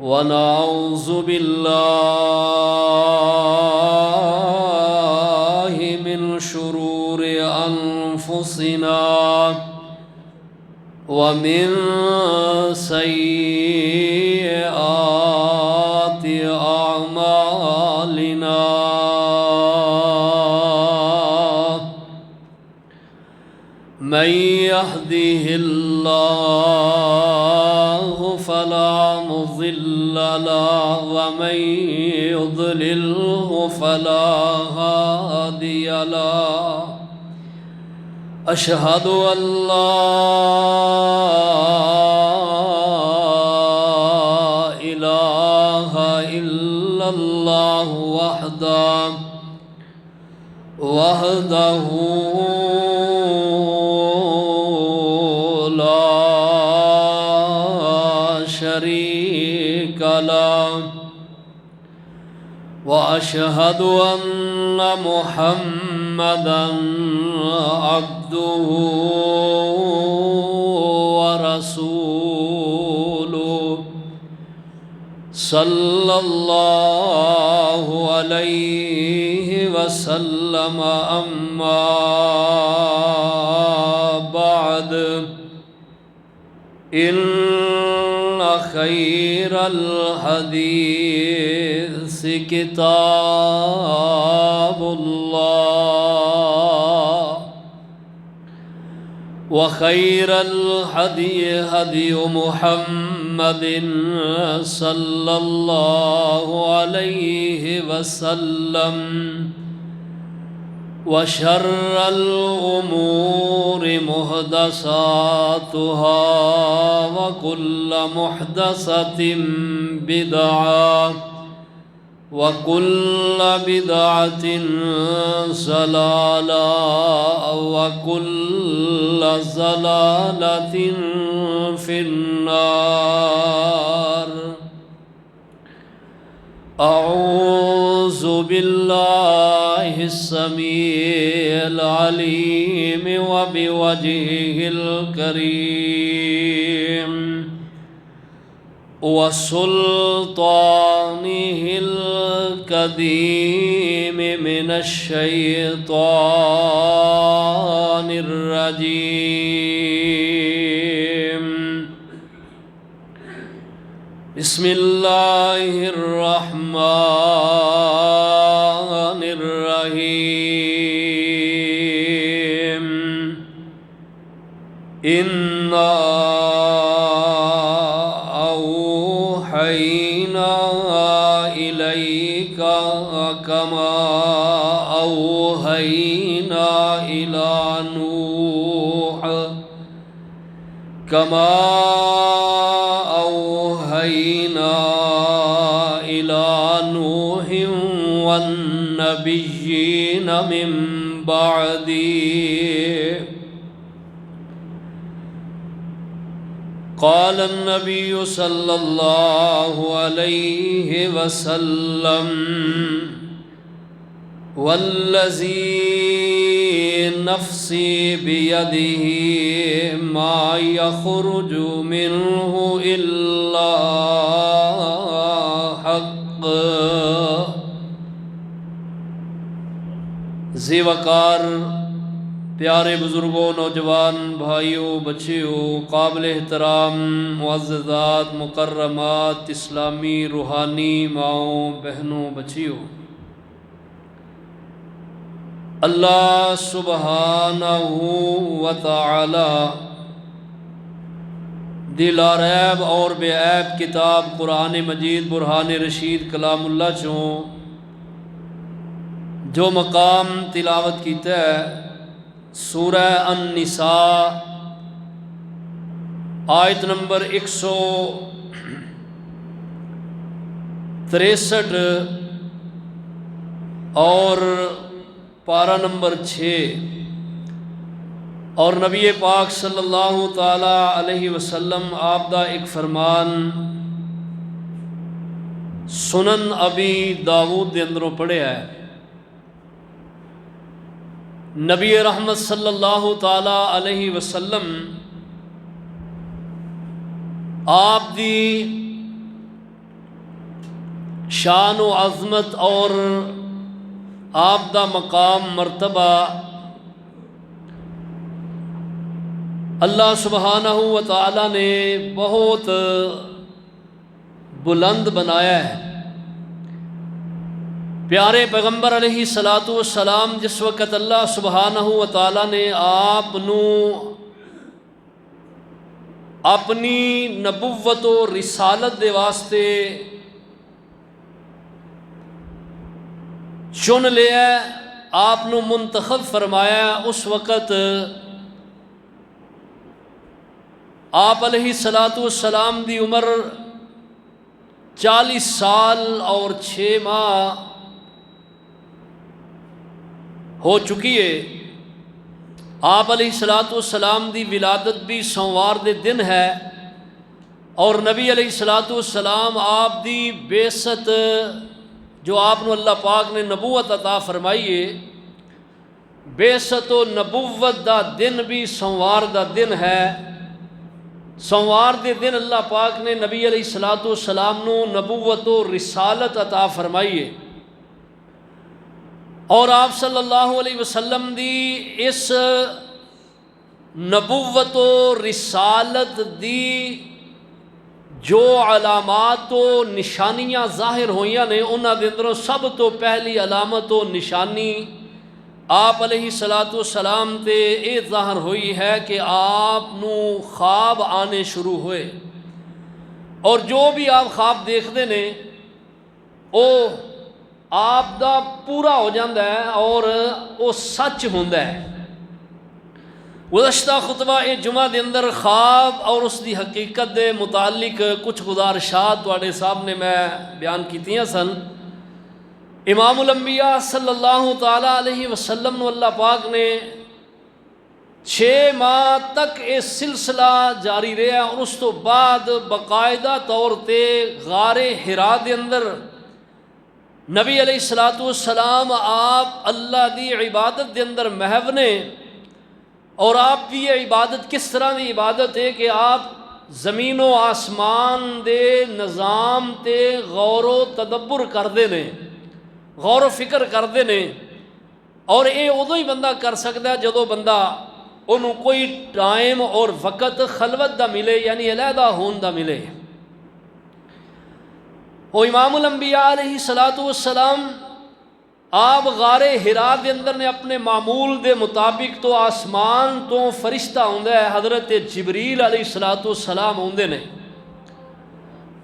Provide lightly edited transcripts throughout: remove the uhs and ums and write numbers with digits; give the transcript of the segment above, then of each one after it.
ونعوذ بالله من شرور أنفسنا ومن سيئات أعمالنا من يهده الله فلا مضل له ومن يضلله فلا هادي له أشهد أن لا إله إلا الله وحده لا شريك له وأشهد أن محمدًا عبده ورسوله صلى الله عليه وسلم أما بعد إن خير الحديث كتاب الله وخير الهدي هدي محمد صلى الله عليه وسلم وشر الأمور محدثاتها وكل محدثة بدعة وكل بدعة ضلالة وكل ضلالة في النار. أعوذ بالله السميع العليم وبوجهه الكريم وسلطانه القديم من الشيطان الرجيم. بسم الله الرحمن الرحيم. إنا أوحينا إليك كما أوحينا إلى نوح والنبيين من بعده. قال النبي صلى الله عليه وسلم والذي نفسي بيده ما يخرج منه إلا حق. ذی وقار پیارے بزرگوں، نوجوان بھائیوں، بچیوں، قابل احترام معززات، مکرمات، اسلامی روحانی ماؤں، بہنوں، بچیوں، اللہ سبحانہ وتعالی دلا ریب اور بے عیب کتاب قرآن مجید برہان رشید کلام اللہ چوں جو مقام تلاوت کیتا ہے سورہ النساء آیت نمبر 163 اور پارہ نمبر 6، اور نبی پاک صلی اللہ تعالی علیہ وسلم آپ دا ایک فرمان سنن ابی داؤد دے اندروں پڑھیا ہے. نبی رحمت صلی اللہ تعالی علیہ وسلم آپ دی شان و عظمت اور آپ دا مقام مرتبہ اللہ سبحانہ و تعالی نے بہت بلند بنایا ہے۔ پیارے پیغمبر علیہ الصلاۃ والسلام جس وقت اللہ سبحانہ و تعالی نے آپ اپنی نبوت و رسالت دے واسطے چن لیا، آپ منتخب فرمایا، اس وقت آپ علیہ الصلاۃ والسلام دی عمر 40 سال اور 6 ماہ ہو چکی ہے۔ آپ علیہ الصلاۃ والسلام دی ولادت بھی سوموار دے دن ہے، اور نبی علیہ الصلاۃ والسلام آپ دی بعثت جو آپ نے اللہ پاک نے نبوت عطا فرمائی ہے، بعثت و نبوت دا دن بھی سوموار دا دن ہے۔ سوموار دے دن اللہ پاک نے نبی علیہ الصلاۃ والسلام نو نبوت و رسالت عطا فرمائی ہے، اور آپ صلی اللہ علیہ وسلم دی اس نبوت و رسالت دی جو علامات و نشانیاں ظاہر ہوئیاں نے، انہاں دے اندروں سب تو پہلی علامت و نشانی آپ علیہ الصلاۃ والسلام تے اے ظاہر ہوئی ہے کہ آپ نو خواب آنے شروع ہوئے، اور جو بھی آپ خواب دیکھتے نے او آپ دا پورا ہو جاندہ ہے اور او سچ ہوندہ ہے۔ گزشتہ خطبہ جمعہ دے اندر خواب اور اس دی حقیقت دے متعلق کچھ گزارشات تواڈے سامنے میں بیان کیتیاں سن۔ امام الانبیاء صلی اللہ تعالی علیہ وسلم نو اللہ پاک نے 6 ماہ تک یہ سلسلہ جاری رہا، اور اس تو بعد باقاعدہ طور تے غار حرا دے اندر نبی علیہ الصلاۃ والسلام آپ اللہ دی عبادت دے اندر محو نے، اور آپ کی یہ عبادت کس طرح دی عبادت ہے کہ آپ زمین و آسمان دے نظام تے غور و تدبر کردے نے، غور و فکر کردے نے، اور یہ ادو ہی بندہ کر سکتا ہے جدو بندہ انہوں کوئی ٹائم اور وقت خلوت دا ملے، یعنی علیحدہ ہون دا ملے۔ وہ امام الانبیاء علیہ الصلاۃ والسلام آپ غار حرا دے اندر نے اپنے معمول دے مطابق تو آسمان تو فرشتہ ہوندہ ہے، حضرت جبریل علیہ الصلاۃ والسلام ہوندے نے،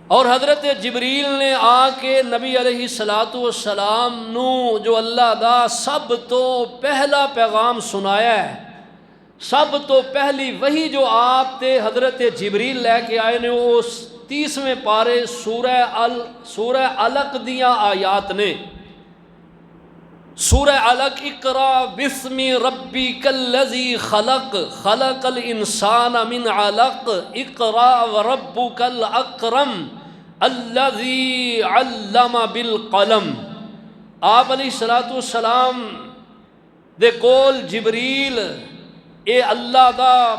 اور حضرت جبریل نے آ کے نبی علیہ الصلاۃ والسلام نو جو اللہ دا سب تو پہلا پیغام سنایا ہے، سب تو پہلی وہی جو آپ تے حضرت جبریل لے کے آئے نے، وہ 30ویں پارے سورہ علق دیاں آیات نے۔ سورہ علق، اقرا بسم ربک الذی خلق خلق الانسان من علق اقرا وربک الاکرم الذی علم بالقلم۔ آپ علیہ الصلاۃ والسلام دے کول جبریل اے اللہ دا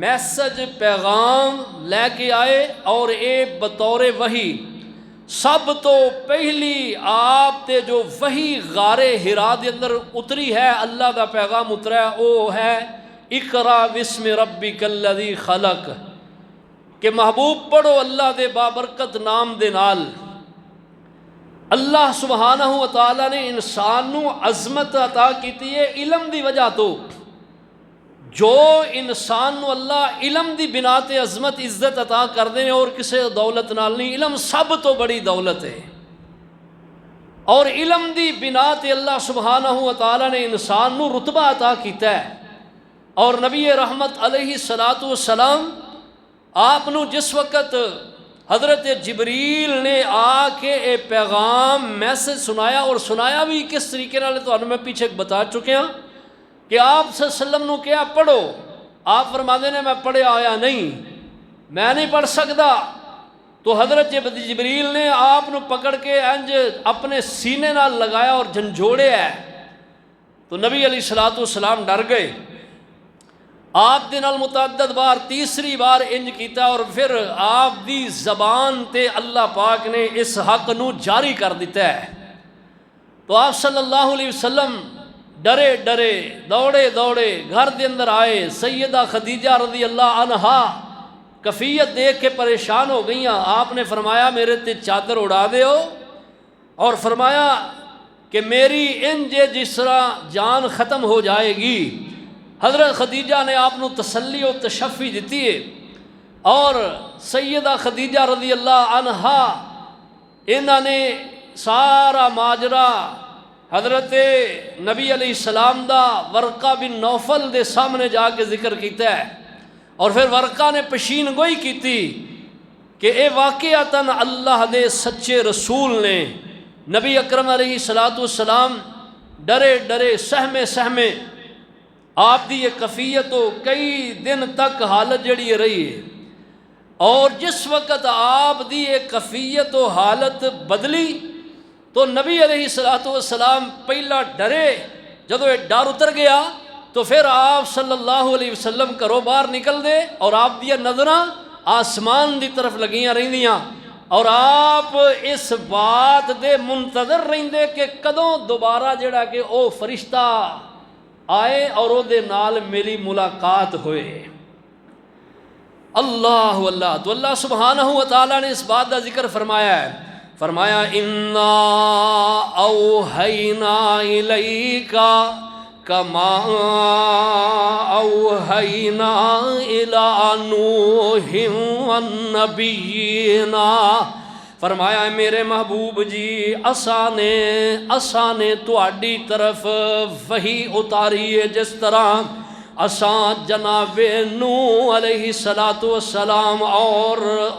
میسج پیغام لے کے آئے، اور اے بطور وحی سب تو پہلی آپ تے جو وحی غار حرا دے اندر اتری ہے، اللہ دا پیغام اترا ہے، وہ ہے اقرا بسم ربک الذی خلق، کہ محبوب پڑھو اللہ دے بابرکت نام دے نال۔ اللہ سبحانہ و تعالی نے انسان نو عظمت عطا کیتی ہے علم دی وجہ تو، جو انسان نو اللہ علم دی بنا تے عظمت عزت عطا کر دے اور کسے دولت نال نہیں، علم سب تو بڑی دولت ہے، اور علم دی بنا تے اللہ سبحانہ و تعالی نے انسان نو رتبہ عطا کیتا ہے۔ اور نبی رحمت علیہ الصلاۃ والسلام آپ نو جس وقت حضرت جبریل نے آ کے اے پیغام میسج سنایا، اور سنایا بھی کس طریقے نال تو میں پیچھے بتا چکے ہیں کہ آپ صلی اللہ علیہ وسلم نو کیا پڑھو، آپ فرماتے ہیں میں پڑھے آیا نہیں، میں نہیں پڑھ سکتا، تو حضرت جبریل نے آپ نو پکڑ کے انج اپنے سینے نال لگایا اور جھنجھوڑے ہے، تو نبی علیہ الصلاۃ والسلام ڈر گئے، آپ دے نال متعدد بار تیسری بار انج کیتا اور پھر آپ دی زبان تے اللہ پاک نے اس حق نو جاری کر دیتا ہے۔ تو آپ صلی اللہ علیہ وسلم ڈرے ڈرے دوڑے دوڑے گھر دے اندر آئے، سیدہ خدیجہ رضی اللہ عنہا کفیت دیکھ کے پریشان ہو گئیاں۔ آپ نے فرمایا میرے تے چادر اڑا دیو، اور فرمایا کہ میری انج جس طرح جان ختم ہو جائے گی۔ حضرت خدیجہ نے آپ نو تسلی و تشفی دیتی ہے، اور سیدہ خدیجہ رضی اللہ عنہا انہوں نے سارا ماجرا حضرت نبی علیہ السلام دا ورقہ بن نوفل دے سامنے جا کے ذکر کیتا ہے، اور پھر ورقہ نے پشین گوئی کیتی کہ اے واقعتاً اللہ دے سچے رسول نے۔ نبی اکرم علیہ السلام ڈرے ڈرے سہمے سہمے آپ دی یہ کفیت و کئی دن تک حالت جڑی رہی ہے، اور جس وقت آپ دی یہ کفیت و حالت بدلی تو نبی علیہ السلام پہلا ڈرے، جدو یہ ڈر اتر گیا تو پھر آپ صلی اللہ علیہ وسلم گھروں باہر نکل دے، اور آپ دی نظراں آسمان دی طرف لگیاں رہندیاں، اور آپ اس بات دے منتظر رہندے کہ کدوں دوبارہ جڑا کہ او فرشتہ آئے اور او دے نال میری ملاقات ہوئے۔ اللہ اللہ، تو اللہ سبحانہ و تعالیٰ نے اس بات کا ذکر فرمایا ہے، فرمایا اِنَّا أَوْحَيْنَا إِلَيْكَ كَمَا أَوْحَيْنَا إِلَىٰ نُوحٍ وَالنَّبِيِّينَ، فرمایا ہے میرے محبوب جی اساں نے تہاڈی طرف وحی اتاری ہے، جس طرح اساں جناب نوح علیہ السلام اور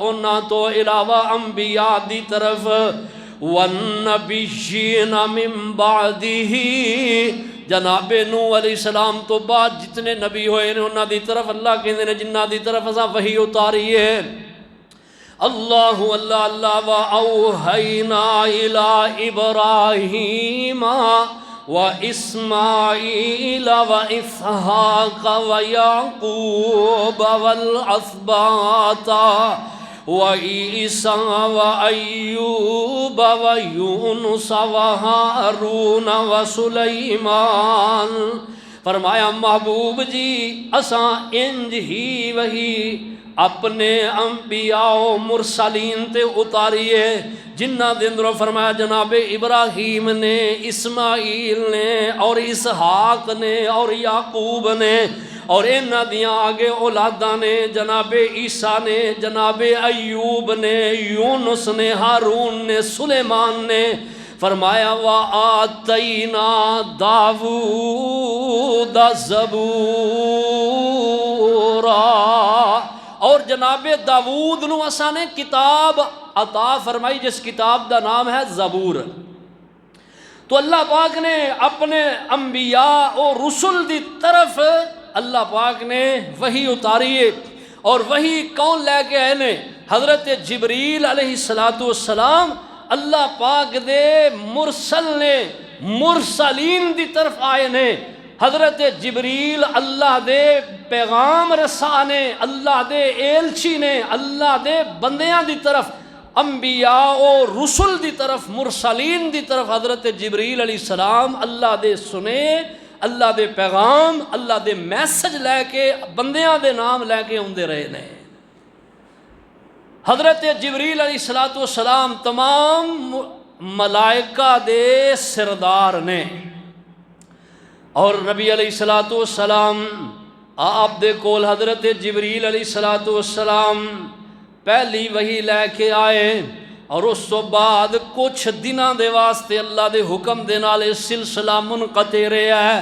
انہاں تو علاوہ انبیاء دی طرف والنبیین من بعدہ، جناب نوح علیہ السلام تو بعد جتنے نبی ہوئے نے انہاں دی طرف اللہ کہندے نے جنہاں دی طرف اساں وحی اتاری ہے۔ اللہ اللہ اللہ وَأَوْحَيْنَا إِلَىٰ إِبْرَاهِيمَ وَإِسْمَاعِيلَ وَإِسْحَاقَ وَيَعْقُوبَ وَالْأَسْبَاطَ وَعِيسَىٰ وَأَيُّوبَ وَيُونُسَ وَهَارُونَ وَسُلَيْمَانَ، فرمایا محبوب جی اساں انج ہی وہی اپنے انبیاء و مرسلین تے اتاریے، جنہ دے اندروں فرمایا جناب ابراہیم نے، اسماعیل نے، اور اسحاق نے، اور یعقوب نے، اور انہاں دیاں آگے اولاداں نے جناب عیسیٰ نے، جناب ایوب نے، یونس نے، ہارون نے، سلیمان نے، فرمایا وَآتَيْنَا دَاوُودَ زَبُورًا، اور جناب داود نو اساں نے کتاب عطا فرمائی جس کتاب دا نام ہے زبور۔ تو اللہ پاک نے اپنے انبیاء اور رسل دی طرف اللہ پاک نے وحی اتاری ہے، اور وحی کون لے کے آئے نے؟ حضرت جبریل علیہ السلام اللہ پاک دے مرسل نے، مرسلین دی طرف آئے نے۔ حضرت جبریل اللہ دے پیغام رساں نے، اللہ دے ایلچی نے، اللہ دے بندیاں دی طرف، انبیاء و رسل دی طرف، مرسلین دی طرف حضرت جبریل علیہ السلام اللہ دے سنے، اللہ دے پیغام، اللہ دے میسج لے کے بندیاں دے نام لے کے ہوندے رہے نے۔ حضرت جبریل علیہ السلام تمام ملائکہ دے سردار نے، اور نبی علیہ السلام آپ دے کول حضرت جبریل علیہ السلام پہلی وحی لے کے آئے، اور اس تو بعد کچھ دنوں دے واسطے اللہ دے حکم دے نال سلسلہ منقطع رہا ہے۔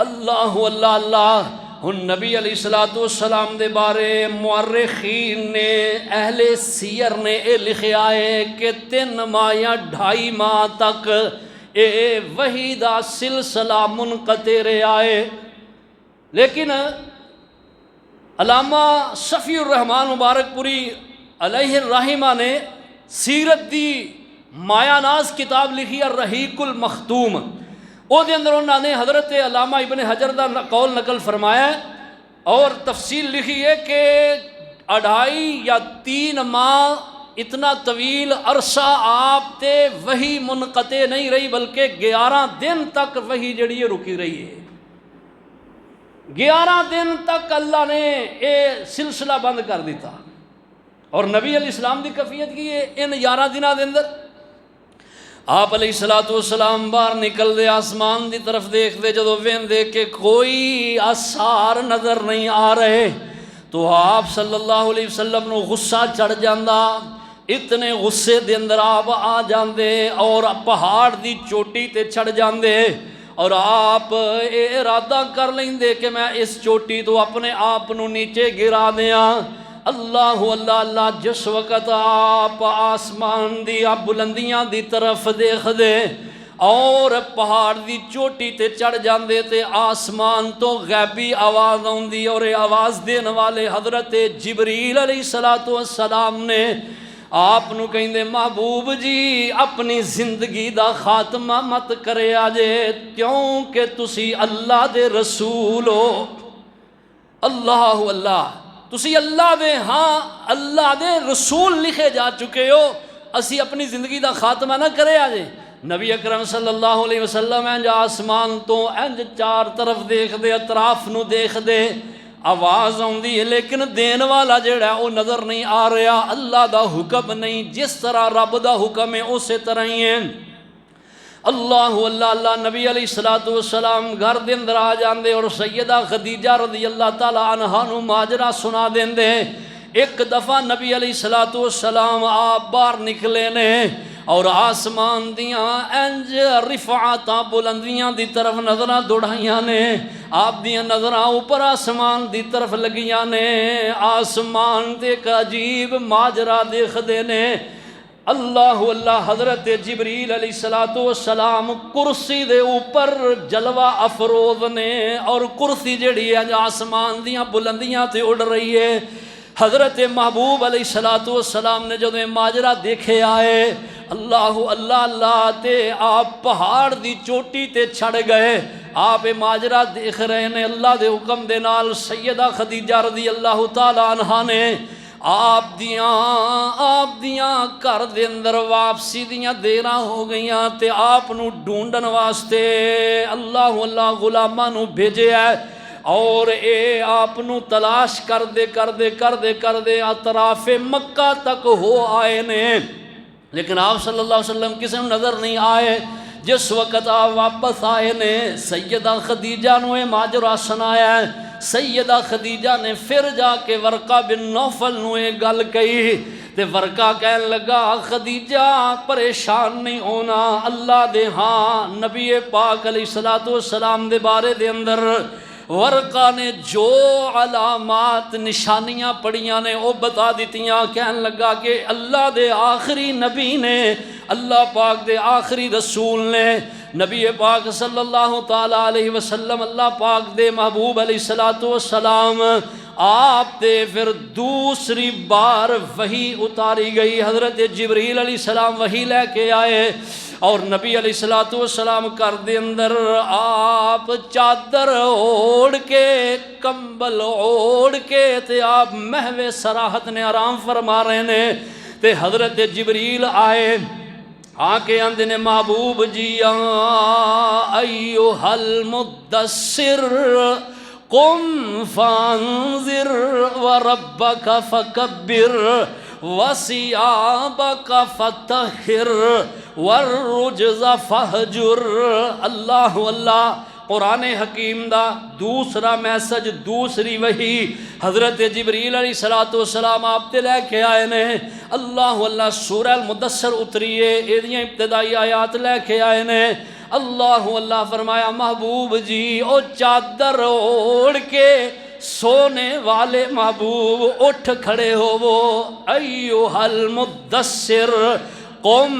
اللہ اللہ اللہ، ہن نبی علیہ السلام دے بارے مورخین نے، اہل سیر نے اے لکھیا ہے کہ 3 ماہ یا 2.5 ماہ تک اے وحی دا سلسلہ منقطع رہا ہے۔ لیکن علامہ صفی الرحمن مبارک پوری علیہ الرحمہ نے سیرت دی مایا ناز کتاب لکھی الرحیق المختوم، او دے اندر انہوں نے حضرت علامہ ابن حجر دا قول نقل فرمایا ہے اور تفصیل لکھی ہے کہ 2.5 یا 3 ماہ اتنا طویل عرصہ آپ تے وہی منقطع نہیں رہی، بلکہ 11 دن تک وہی جڑی ہے رکی رہی ہے۔ 11 دن تک اللہ نے یہ سلسلہ بند کر دیتا، اور نبی علیہ السلام دی کفیت کی ہے ان 11 دنوں دے اندر آپ علیہ الصلوۃ والسلام باہر نکل دے، آسمان دی طرف دیکھ دے، جدو ویندے کہ کوئی آثار نظر نہیں آ رہے تو آپ صلی اللہ علیہ وسلم نو غصہ چڑھ جاندہ، اتنے غصے دے اندر آپ آ جاندے اور پہاڑ دی چوٹی تے چڑھ جاندے، اور آپ ارادہ کر لیندے کہ میں اس چوٹی تو اپنے آپ نو نیچے گرا دیاں۔ اللہ اللہ اللہ، جس وقت آپ آسمان دی بلندیاں دی طرف دیکھ دے اور پہاڑ دی چوٹی تے چڑھ جاندے تے آسمان تو غیبی آواز آندی، اور آواز دین والے حضرت جبریل علیہ السلام نے آپ نو کہندے محبوب جی اپنی زندگی دا خاتمہ مت کرے آجے، کیونکہ تسی اللہ دے رسول ہو۔ اللہ اللہ، تسی اللہ دے، ہاں اللہ دے رسول لکھے جا چکے ہو، اسی اپنی زندگی دا خاتمہ نہ کرے آجے۔ نبی اکرم صلی اللہ علیہ وسلم انج آسمان تو انج چار طرف دیکھ دے، اطراف نو دیکھ دے، آواز آندی ہے لیکن دین والا جڑا وہ نظر نہیں آ رہا، اللہ دا حکم نہیں، جس طرح رب دا حکم ہے اسی طرح ہی ہے۔ اللہ اللہ اللہ، نبی علیہ السلام گھر دے اندر آ جاندے اور سیدہ خدیجہ رضی اللہ تعالی عنہا نو ماجرا سنا دیندے۔ ایک دفعہ نبی علیہ السلام آپ باہر نکلے نے اور آسمان دیاں انج رفعتاں بلندیاں دی طرف نظراں دوڑائیاں نے، آپ دیاں نظراں اوپر آسمان دی طرف لگیاں نے، آسمان تے ایک عجیب ماجرا دیکھ دے نے۔ اللہ اللہ، حضرت جبریل علیہ السلام کرسی دے اوپر جلوہ افروز نے، اور کرسی جڑی ہے آسمان دیاں بلندیاں تے اڑ رہی ہے۔ حضرت محبوب علیہ السلام نے جدو ماجرا دیکھے آئے، اللہ اللہ اللہ تے آپ پہاڑ دی چوٹی تے چھڑ گئے، آپ ماجرا دیکھ رہے ہیں۔ اللہ دے حکم دے نال سیدہ خدیجہ رضی اللہ تعالی عنہا نے آپ دیاں گھر دے اندر واپسی دیاں دیراں ہو گئیاں تے آپ نو ڈھونڈن واسطے اللہ اللہ غلاماں نو بھیجے ہے، اور اے آپ نو تلاش کردے اطراف مکہ تک ہو آئے نے، لیکن آپ صلی اللہ علیہ وسلم کسی نظر نہیں آئے۔ جس وقت آپ واپس آئے نے سیدہ خدیجہ نو ماجرا سنایا ہے، سیدہ خدیجہ نے پھر جا کے ورقہ بن نوفل نو گل کہی تے ورقہ کہنے لگا خدیجہ پریشان نہیں ہونا، اللہ دے ہاں نبی پاک علیہ السلام دے بارے دے اندر ورقہ نے جو علامات نشانیاں پڑیاں نے وہ بتا دیتیاں، کہنے لگا کہ اللہ دے آخری نبی نے، اللہ پاک دے آخری رسول نے، نبی پاک صلی اللہ تعالی علیہ وسلم، اللہ پاک دے محبوب علیہ السلام آپ تے پھر دوسری بار وحی اتاری گئی، حضرت جبریل علیہ السلام وحی لے کے آئے، اور نبی علیہ السلام کر دے اندر آپ چادر اوڑھ کے کمبل اوڑھ کے تے آپ محو سراحت نے آرام فرما رہے نے، تے حضرت جبریل آئے، آکے اندے نے محبوب جی ایوہ المدثر قم فانذر وربک فکبر وثیابک فطہر والرجز فہجر۔ اللہ اللہ، قرآن حکیم دا دوسرا میسج، دوسری وحی حضرت جبریل علیہ السلام آپ تے لے کے آئے نے۔ اللہ اللہ، سورہ المدثر اتریے، ایدیاں ابتدائی آیات لے کے آئے نے۔ اللہ اللہ فرمایا محبوب جی او چادر اوڑھ کے سونے والے محبوب اٹھ کھڑے ہو، وہ ایوہ المدثر قم،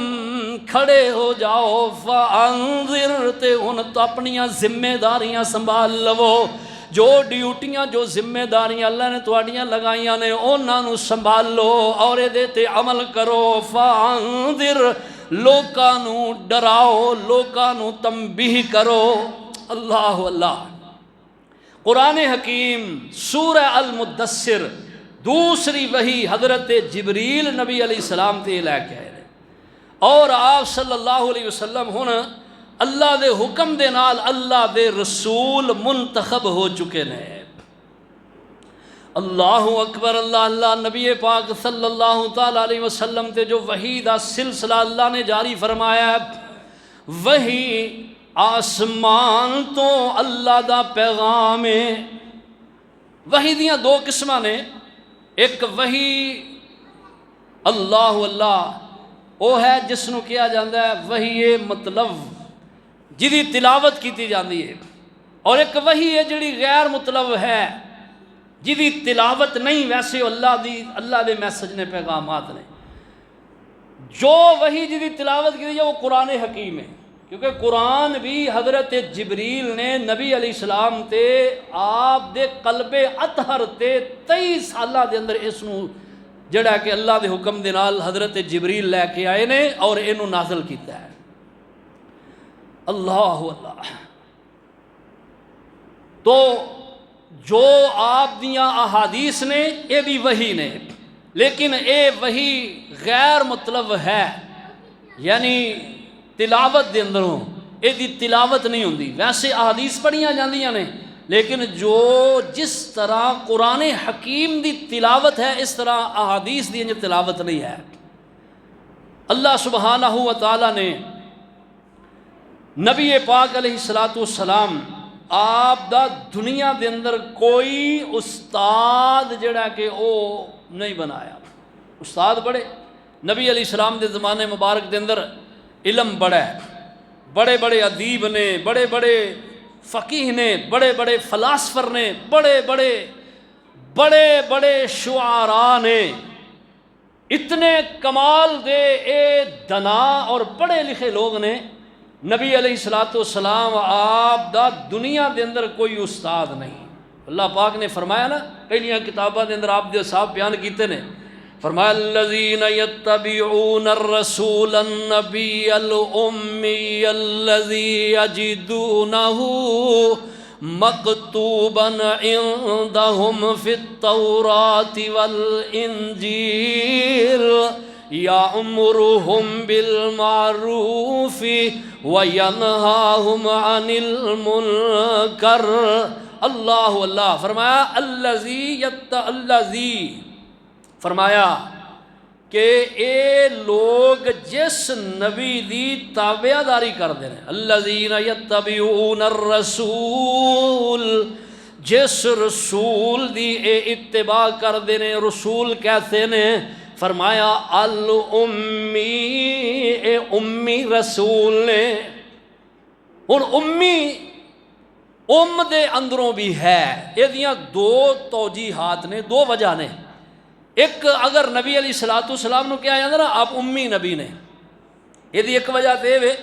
کھڑے ہو جاؤ، فانذر، تے ان تو اپنیاں ذمہ داریاں سنبھال لو، جو ڈیوٹیاں جو ذمہ داریاں اللہ نے تواڈیاں لگائیاں نے انہاں نو سنبھال لو اور اے تے عمل کرو۔ فانذر، لوکاں نو ڈراؤ، لوکاں نو تنبیہ کرو۔ اللہ اللہ، قرآن حکیم سورہ المدثر دوسری وحی حضرت جبریل نبی علیہ السلام تے لے کے آئے اور آپ صلی اللہ علیہ وسلم ہن اللہ دے حکم دے نال اللہ دے رسول منتخب ہو چکے ہیں۔ اللہ اکبر، اللہ اللہ، نبی پاک صلی اللہ تعالیٰ علیہ وسلم تے جو وحی دا سلسلہ اللہ نے جاری فرمایا ہے، وحی آسمان تو اللہ دا پیغام ہے۔ وحی دیاں دو قسمہ نے، ایک وحی اللہ وہ ہے جس نو کیا جاندہ ہے وحی مطلب جدی تلاوت کیتی جاندی ہے، اور ایک وحی ہے جڑی غیر مطلب ہے جدی تلاوت نہیں، ویسے اللہ دے میسج نے، پیغامات نے۔ جو وحی جدی تلاوت کی ہے وہ قرآن حکیم ہے، کیونکہ قرآن بھی حضرت جبریل نے نبی علیہ السلام تے آپ دے قلب اطہر تے 23 سالہ دے اندر اس نو جڑا کہ اللہ دے حکم دے نال حضرت جبریل لے کے آئے نے اور اینو نازل کیتا ہے۔ اللہ اللہ، تو جو آپ دیاں احادیث نے یہ بھی وحی نے، لیکن اے وحی غیر مطلب ہے، یعنی تلاوت دے اندروں یہ دی تلاوت نہیں ہوندی۔ ویسے احادیث پڑھیاں جاندیاں نے، لیکن جو جس طرح قرآن حکیم دی تلاوت ہے اس طرح احادیث دی تلاوت نہیں ہے۔ اللہ سبحانہ و تعالیٰ نے نبی پاک علیہ السلام آپ دا دنیا دے اندر کوئی استاد جڑا کہ او نہیں بنایا۔ استاد بڑے نبی علیہ السلام دے زمانے مبارک دے اندر علم بڑا ہے، بڑے بڑے ادیب نے، بڑے بڑے فقیہ نے، بڑے بڑے فلاسفر نے، بڑے بڑے شعراء نے، اتنے کمال دے اے دنا اور پڑھے لکھے لوگ نے۔ نبی علیہ السلام آپ دا دنیا دے اندر کوئی استاد نہیں۔ اللہ پاک نے فرمایا نا، پہلیاں کتاباں دے اندر آپ دے صاحب بیان کیتے نے، فرمایا الذین یتبعون الرسول النبی الامی الذی یجدونہ مکتوبا عندہم فی التوراۃ والانجیل یأمرہم بالمعروف وینہاہم عن المنکر۔ اللہ اللہ، فرمایا الذی، فرمایا کہ اے لوگ جس نبی دی تابعداری کر دے ہیں، الذین یتبعون الرسول، جس رسول دی اے اتباع کر دے ہیں۔ رسول کہتے ہیں، فرمایا الامی، اے امی رسول نے۔ اور ام دے اندروں بھی ہے، یہ دیاں دو توجیحات نے، دو وجہ نے۔ ایک اگر نبی علیہ السلام نو کیا جاندہ نا آپ امی نبی نے، یہ دی ایک وجہ تے ہے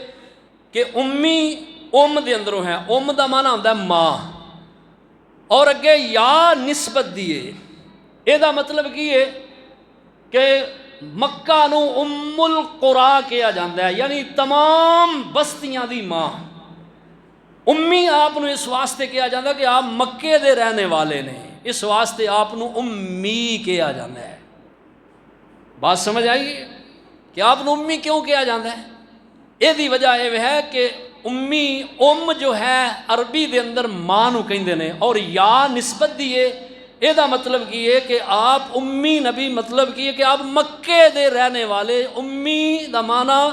کہ امی ام دے اندروں ہے۔ ام دا معنی ہوتا ہے ماں، اور اگے یا نسبت دیئے، یہ دا مطلب کی ہے کہ مکہ نو ام القرآ کیا جاندہ ہے، یعنی تمام بستیاں دی ماں۔ امی آپ نو اس واسطے کیا جاندہ کہ آپ مکے دے رہنے والے نے، اس واسطے آپ نو امی کیا جاندہ ہے۔ بات سمجھ آئی کہ آپ نو امی کیوں کیا جاندہ ہے؟ یہ دی وجہ یہ ہے کہ امی ام جو ہے عربی دے اندر ماں نو کہندے نے، اور یا نسبت دیئے، یہ دا مطلب کی ہے کہ آپ امی نبی، مطلب کی ہے کہ آپ مکے دے رہنے والے۔ امی دا معنی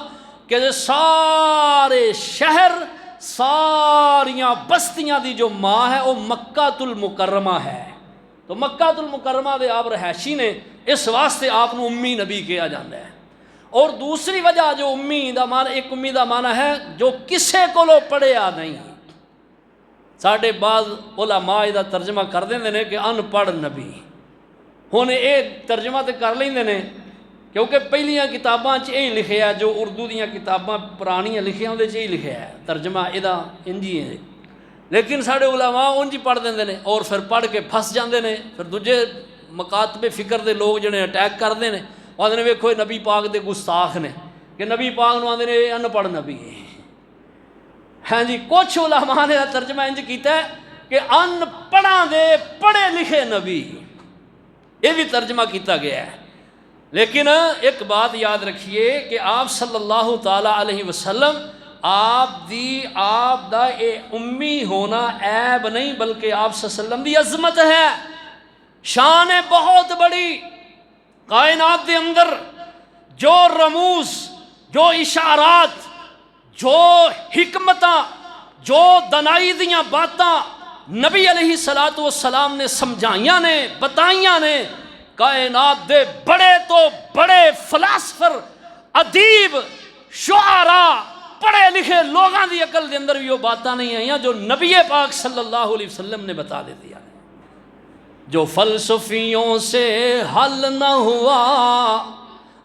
کہ سارے شہر، ساریاں بستیاں دی جو ماں ہے وہ مکہ المکرمہ ہے، تو مکہ المکرمہ دے آپ رہائشی نے، اس واسطے آپ نو امی نبی کیا جاندہ ہے۔ اور دوسری وجہ جو امی دا معنی، ایک امی دا معنی ہے جو کسے کو لو پڑھیا نہیں۔ ساڑھے بعض علماء دا ترجمہ کر دیں نے کہ ان پڑھ نبی، ہونے ایک ترجمہ تے کر لیں نے، کیونکہ پہلیاں کتاباں یہی لکھے ہے، جو اردو دیاں کتاباں پرانیاں لکھے ہیں یہی لکھے ہے، ترجمہ ادا انجی ہے، لیکن ساڑھے علماء انجی پڑھ دیں نے، اور پھر پڑھ کے پھس جاندے نے۔ پھر دوجے مکاتب فکر دے لوگ جنہیں اٹیک کر دیں نے، آدھے نے ویکھو نبی پاک دے گستاخ نے، کہ نبی پاک نو آدھے نے ان پڑھ نبی ہے۔ ہاں جی، کچھ علماء نے ترجمہ انج کیتا ہے کہ ان پڑھاں دے پڑھے لکھے نبی، یہ بھی ترجمہ کیتا گیا ہے۔ لیکن ایک بات یاد رکھیے کہ آپ صلی اللہ تعالی علیہ وسلم آپ دا اے امی ہونا عیب نہیں، بلکہ آپ صلی اللہ علیہ وسلم دی عظمت ہے، شان ہے بہت بڑی۔ کائنات دے اندر جو رموز، جو اشارات، جو حکمتاں، جو دنائی دیاں باتاں نبی علیہ السلام نے سمجھائیاں نے، بتائیاں نے، کائنات دے بڑے تو بڑے فلاسفر، ادیب، شعراء، پڑھے لکھے لوگاں دی عقل دے اندر بھی وہ باتاں نہیں آئیاں جو نبی پاک صلی اللہ علیہ وسلم نے بتا دے دیا، جو فلسفیوں سے حل نہ ہوا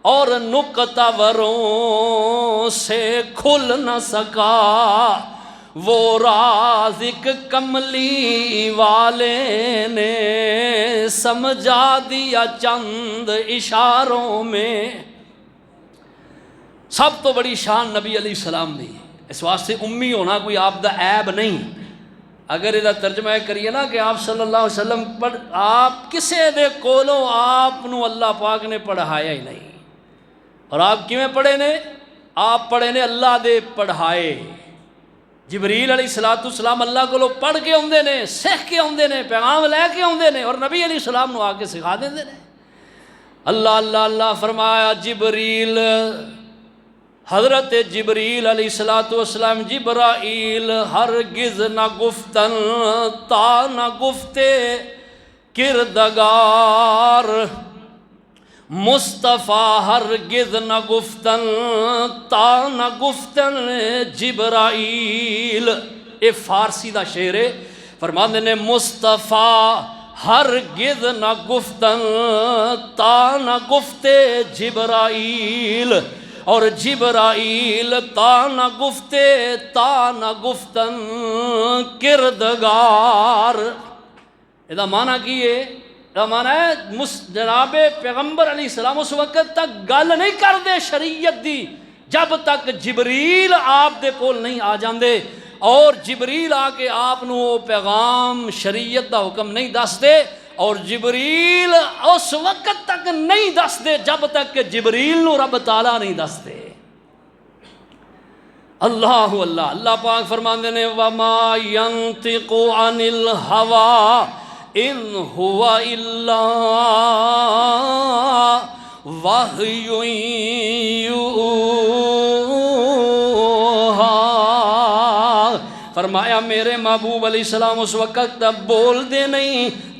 اور نکتہ وروں سے کھل نہ سکا، وہ راز ایک کملی والے نے سمجھا دیا چند اشاروں میں۔ سب تو بڑی شان نبی علیہ السلام دی، اس واسطے امی ہونا کوئی آپ دا عیب نہیں۔ اگر یہ ترجمہ کریے نا کہ آپ صلی اللہ علیہ وسلم آپ کسے دے کولوں آپ نو اللہ پاک نے پڑھایا ہی نہیں، اور آپ کیویں پڑھے نے؟ آپ پڑھے نے اللہ دے پڑھائے۔ جبریل علیہ السلام اللہ کو پڑھ کے آندے نے، سیکھ کے آندے نے، پیغام لے کے آندے نے، اور نبی علیہ السلام نو آ کے سکھا دیندے نے۔ اللہ اللہ اللہ فرمایا، جبریل، حضرت جبریل علیہ السلام، جبرائیل ہرگز نہ گفتن تا نہ گفتے کردگار، مصطفیٰ ہرگز نہ گفتن تا نہ گفتن جبرائیل۔ اے فارسی دا شعر ہے، فرماندے نے مصطفیٰ ہرگز نہ گفتن تا نہ گفتے جبرائیل، اور جبرائیل تا نہ گفتن کردگار۔ یہ معنی کی ہے؟ یہ معنی ہے جناب پیغمبر علیہ السلام اس وقت تک گل نہیں کردے شریعت دی جب تک جبریل آپ دے کول نہیں آ جاندے، اور جبریل آ کے آپ نو پیغام شریعت دا حکم نہیں دس دے، اور جبریل اس وقت تک نہیں دس دے جب تک کہ جبریل نو رب تعالیٰ نہیں دس دے۔ اللہ اللہ اللہ پاک فرماندے نے وَمَا يَنْتِقُ عَنِ الْهَوَىٰ إِنْ هُوَ إِلَّا وَحْيٌ يُوحَىٰ۔ فرمایا میرے محبوب علیہ السلام اس وقت تک بول دے نہیں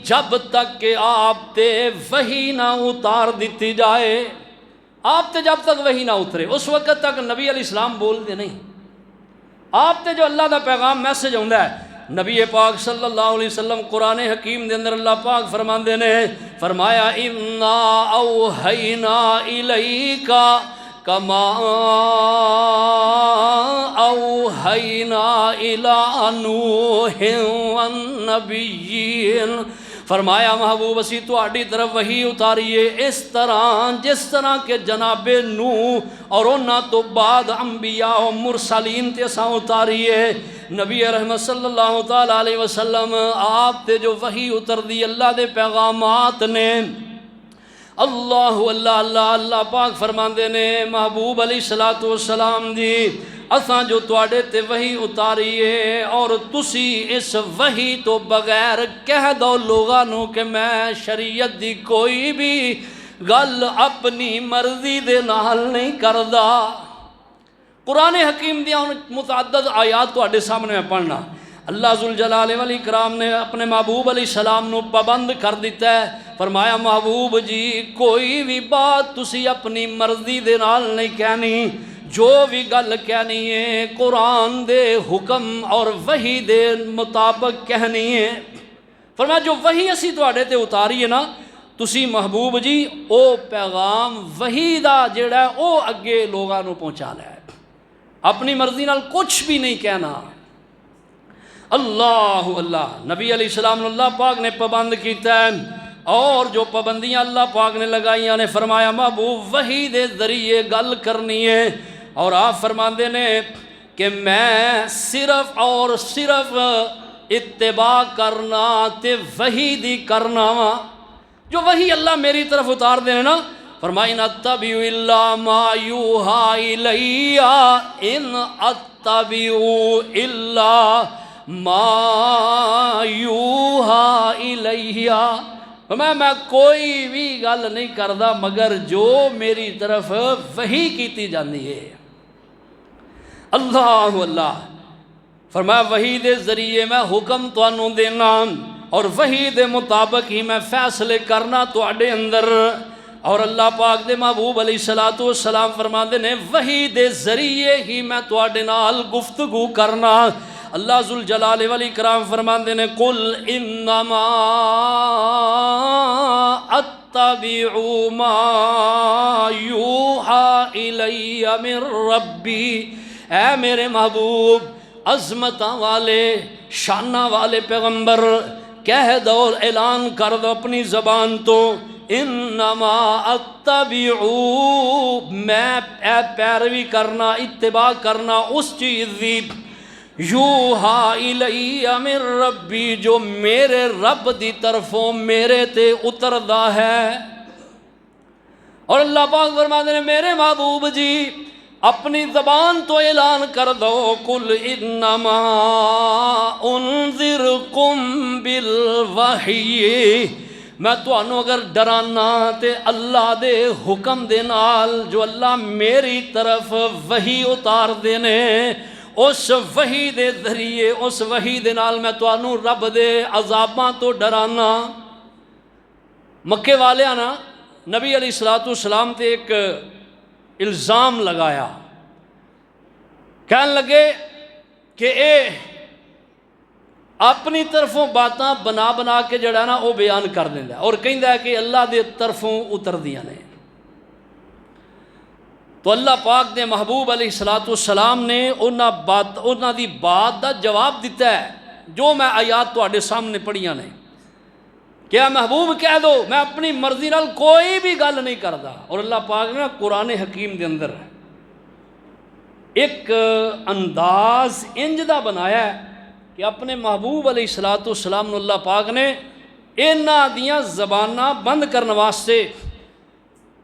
جب تک کہ آپ تے وحی نہ اتار دیتی جائے۔ آپ تے جب تک وحی نہ اترے اس وقت تک نبی علیہ السلام بول دے نہیں۔ آپ تے جو اللہ دا پیغام میسج ہوندا ہے، نبی پاک صلی اللہ علیہ وسلم قرآن حکیم دے اندر اللہ پاک فرماندے نے، فرمایا اِنَّا أَوْحَيْنَا إِلَيْكَ كَمَا أَوْحَيْنَا إِلَىٰ نُوحٍ وَالنَّبِيِّينَ۔ فرمایا محبوب اسی تہاڈی طرف وحی اتاریے اس طرح جس طرح کہ جناب نوح اور انہاں تو بعد انبیاء و مرسلین تے اساں اتاریے۔ نبی رحمت صلی اللہ تعالی علیہ وسلم آپ تے جو وحی اتر دی اللہ دے پیغامات نے، اللہ اللہ اللہ اللہ پاک فرماندے نے محبوب علیہ السلام دی اساں جو تواڈے تے وحی اتاریے، اور تسی اس وحی تو بغیر کہہ دو لوگاں نو کہ میں شریعت دی کوئی بھی گل اپنی مرضی دے نال نہیں کردا۔ قرآن حکیم دیا متعدد آیات تواڈے سامنے میں پڑھنا، اللہ ذوالجلال والاکرام نے اپنے محبوب علیہ السلام نو پابند کر دیتا ہے۔ فرمایا محبوب جی کوئی بھی بات تسی اپنی مرضی دے نال نہیں کہنی، جو بھی گل کہنی ہے قرآن دے حکم اور وحی دے مطابق کہنی ہے۔ فرمایا جو وحی اسی تواڈے تے اتاری ہے نا، تسی محبوب جی او پیغام وحی دا جڑا ہے او اگے لوگاں نو پہنچا لے، اپنی مرضی نال کچھ بھی نہیں کہنا۔ اللہ اللہ نبی علیہ السلام اللہ پاک نے پابند کیتا ہے، اور جو پابندیاں اللہ پاک نے لگائیاں نے، فرمایا محبوب وحی دے ذریعے گل کرنی ہے، اور آپ فرماندے نے کہ میں صرف اور صرف اتباع کرنا تے وحی دی کرنا وا، جو وحی اللہ میری طرف اتار دے نا، فرمایا ان اتبع الا ما یوحى الی ان اتبع الا ما یوحى الی، میں کوئی بھی گل نہیں کردا مگر جو میری طرف وحی کیتی جاندی ہے۔ اللہ اللہ، فرمایا وحی دے ذریعے میں حکم تانوں دینا اور وحی دے مطابق ہی میں فیصلے کرنا تواڈے اندر۔ اور اللہ پاک دے محبوب علیہ الصلوۃ والسلام فرماندے نے وحی دے ذریعے ہی میں تواڈے نال گفتگو کرنا۔ اللہ ذوالجلال والاکرام فرماندے نے قل انما اتبع ما یوحى الی من ربی، اے میرے محبوب عظمتاں والے شاناں والے پیغمبر، کہہ دو اعلان کر دو اپنی زبان تو، انما اتبع، میں پیروی کرنا اتباع کرنا اس چیز دی، یوحى الی من ربی، جو میرے رب دی طرفوں میرے تے اتردا ہے۔ اور اللہ پاک فرماتے ہیں میرے محبوب جی اپنی زبان تو اعلان کر دو قل انما انذرکم بالوحی، میں تانوں اگر ڈرانا تے اللہ دے حکم دے نال، جو اللہ میری طرف وحی اتار دینے، اس وحی دے ذریعے اس وحی دے نال میں تانوں رب دے عذاباں تو ڈرانا۔ مکے والیاں نا نبی علیہ الصلوۃ والسلام تے ایک الزام لگایا، کہنے لگے کہ اے اپنی طرفوں باتاں بنا بنا کے جڑا نا وہ بیان کر دیندا ہے اور کہندا ہے کہ اللہ دے طرفوں اتر دیاں نے۔ تو اللہ پاک دے محبوب علیہ الصلوۃ والسلام نے انہاں دی بات دا جواب دیتا ہے، جو میں آیات تواڈے سامنے پڑھیاں نے، کیا محبوب کہہ دو میں اپنی مرضی نال کوئی بھی گل نہیں کردا۔ اور اللہ پاک نے قرآن حکیم دے اندر ایک انداز انج دا بنایا ہے کہ اپنے محبوب علیہ الصلوۃ والسلام اللہ پاک نے انہاں دیاں زباناں بند کرنے واسطے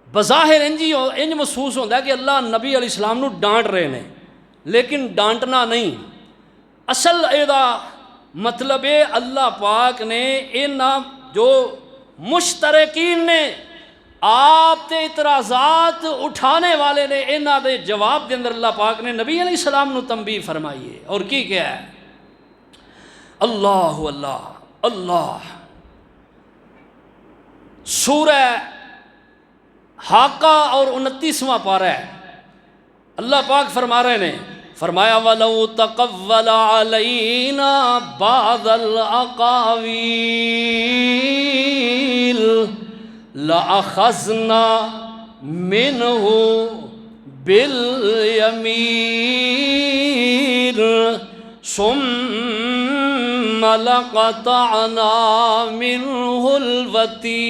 بظاہر انج محسوس ہوتا ہے کہ اللہ نبی علیہ السلام نو ڈانٹ رہے ہیں، لیکن ڈانٹنا نہیں، اصل ایدا مطلب ہے اللہ پاک نے انہاں جو مشترکین نے آپ تے اعتراضات اٹھانے والے نے، انہاں دے جواب دے اندر اللہ پاک نے نبی علیہ السلام نو تنبیہ فرمائی ہے۔ اور کی کیا ہے؟ اللہ اللہ اللہ، سورہ حاقہ اور 29واں پارہ ہے، اللہ پاک فرما رہے نے، فرمایا وَلَوْ تَقَوَّلَ عَلَيْنَا بَعْضَ الْأَقَاوِيلِ لَأَخَذْنَا مِنْهُ بِالْيَمِينِ ثُمَّ لَقَطَعْنَا مِنْهُ الْوَتِينَ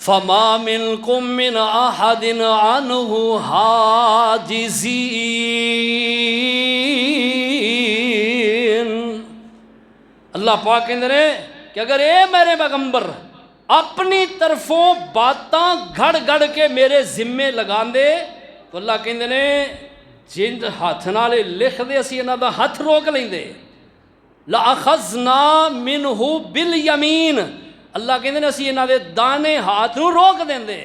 فَمَا مِنْكُمْ مِنْ أَحَدٍ عَنْهُ حَاجِزِينَ۔ اللہ پاک کہندے نے کہ اگر اے میرے پیغمبر اپنی طرفوں باتاں گھڑ گھڑ کے میرے ذمے لگان دے تو اللہ کہندے نے جند ہاتھ نالے لکھ دے اسی انہاں دا ہاتھ روک لیندے، لَأَخَذْنَا مِنْهُ بِالْيَمِينِ، اللہ کہندے نے اسی انہاں دے دانے ہاتھ نو روک دیندے۔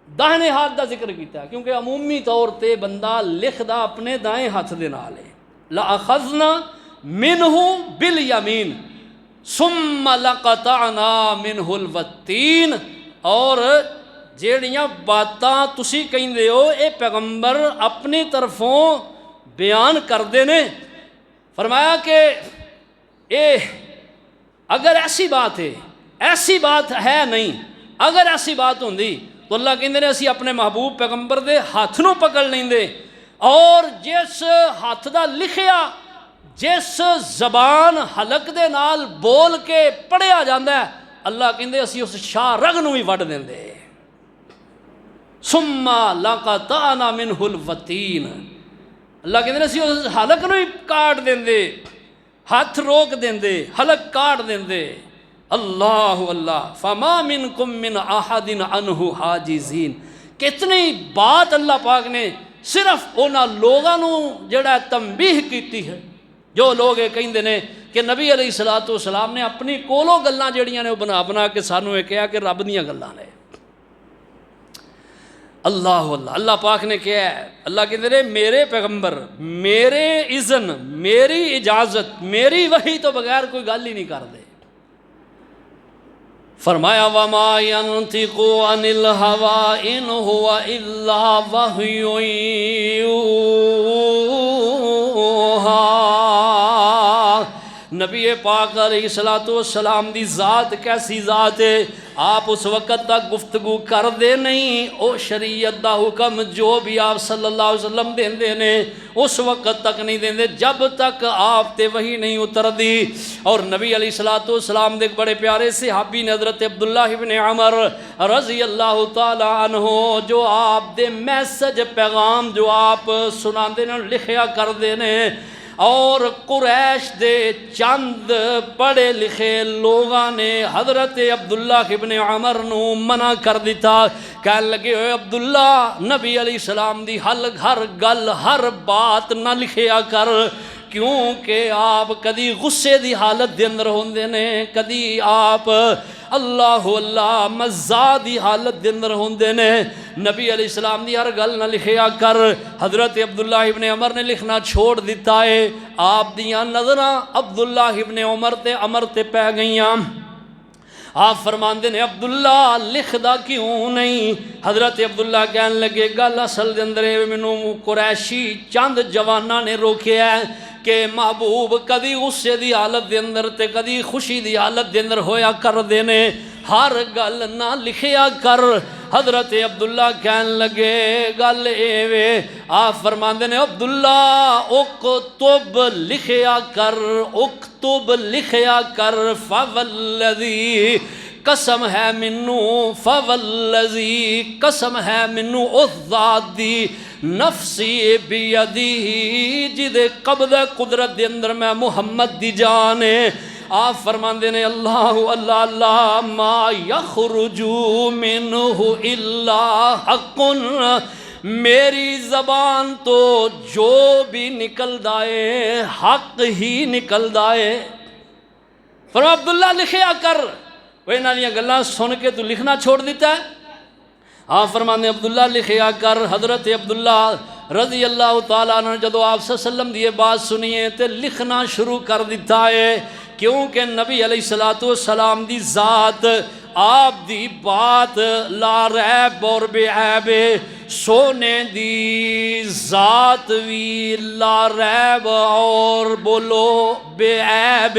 داہنے ہاتھ دا ذکر کیتا ہے کیونکہ عمومی طور تے بندہ لکھدا اپنے دائیں ہاتھ دے نال ہے، لَأَخَذْنَا مِنْهُ بِالْيَمِينِ ثُمَّ لَقَطَعْنَا مِنْهُ الْوَتِينَ، اور جیڑیاں باتاں تسی کہندے ہو اے پیغمبر اپنی طرفوں بیان کر دینے، فرمایا کہ اے اگر ایسی بات ہے، ایسی بات ہے نہیں، اگر ایسی بات ہوندی تو اللہ کہندے نے اسی اپنے محبوب پیغمبر دے ہاتھ نو پکڑ لیندے، اور جس ہاتھ دا لکھیا جس زبان حلق دے نال بول کے پڑھیا جاندہ ہے، اللہ کہندے اسی اس شاہ رگ نو ہی وڈ دیندے۔ ثم لقطعنا منه الوتین، اللہ کہتے ہیں اسی اس حلق نو ہی کاٹ دیندے، ہاتھ روک دیندے، حلق کاٹ دیندے۔ اللہ اللہ فما منکم من احد عنہ حاجزین، کتنی بات اللہ پاک نے صرف انہاں لوگاں نو جڑا تنبیہ کیتی ہے، جو لوگ یہ کہندے نے کہ نبی علیہ السلام نے اپنی کولو گلاں جڑیاں نے وہ بنا بنا کے سانو یہ کہا کہ رب دیاں گلاں نے۔ اللہ اللہ اللہ پاک نے کہا ہے، اللہ کہتے ہیں میرے پیغمبر میرے اذن، میری اجازت، میری وحی تو بغیر کوئی گل ہی نہیں کر دے۔ فرمایا وَمَا يَنْطِقُ عَنِ الْهَوَىٰ إِنْ هُوَ إِلَّا وَحْيٌ يُوحَىٰ۔ نبی پاک علیہ السلام دی ذات کیسی ذات ہے، آپ اس وقت تک گفتگو کر دے نہیں، او شریعت دا حکم جو بھی آپ صلی اللہ علیہ وسلم دین دے نے اس وقت تک نہیں دین دے جب تک آپ تے وہی نہیں اتر دی۔ اور نبی علیہ السلام دے بڑے پیارے صحابی نے حضرت عبداللہ ابن عمر رضی اللہ تعالی عنہ جو آپ دے میسج پیغام جو آپ سنا دے نے لکھیا کر دے نے، اور قریش دے چند پڑھے لکھے لوگاں نے حضرت عبداللہ ابن عمر نو منع کر دیتا، کہنے لگے ہوئے عبداللہ نبی علیہ السلام دی ہر گل ہر بات نہ لکھیا کر، کیونکہ آپ کدی غصے دی حالت دے اندر ہوندے نے، کدی آپ اللہ اللہ مزاح دی حالت دے اندر ہوندے نے، نبی علیہ السلام دی ہر گل نہ لکھیا کر۔ حضرت عبداللہ ابن عمر نے لکھنا چھوڑ دیتا ہے، آپ دیاں نظراں عبداللہ ابن عمر تے پہ گئیاں۔ آپ فرماندے نے عبداللہ لکھ دا کیوں نہیں؟ حضرت عبداللہ کہنے لگے گل اصل دے اندر مینوں قریشی چند جواناں نے روکیا ہے کہ محبوب کدی غصے دی حالت دے اندر تے کدی خوشی دی حالت دے اندر ہویا کر دینے، ہر گل نہ لکھیا کر۔ حضرت عبداللہ کہنے لگے گل ایوے، آپ فرماندے نے عبداللہ اکتب لکھیا کر، اکتب لکھیا کر، فوالذی قسم ہے منو، فوالذی قسم ہے منو اس ذات دی نفسی بیدی جدے قبض قدرت دے اندر میں محمد دی جانے۔ آپ فرماندے نے اللہ اللہ اللہ ما یخرج منہ الا حق، میری زبان تو جو بھی نکل دائے حق ہی نکل دائے۔ فرمایا عبداللہ لکھیا کر، وہ انہاں دیاں گلاں سن کے تو لکھنا چھوڑ دیتا ہے؟ آپ فرمانے عبداللہ لکھیا کر۔ حضرت عبداللہ رضی اللہ تعالیٰ عنہ جدو آپ صلی اللہ علیہ وسلم دی بات سنیے تے لکھنا شروع کر دیتا ہے، کیونکہ نبی علیہ السلام دی ذات آپ دی بات لا ریب اور بے عیب، سونے دی ذات وی لا ریب اور بولو بے عیب،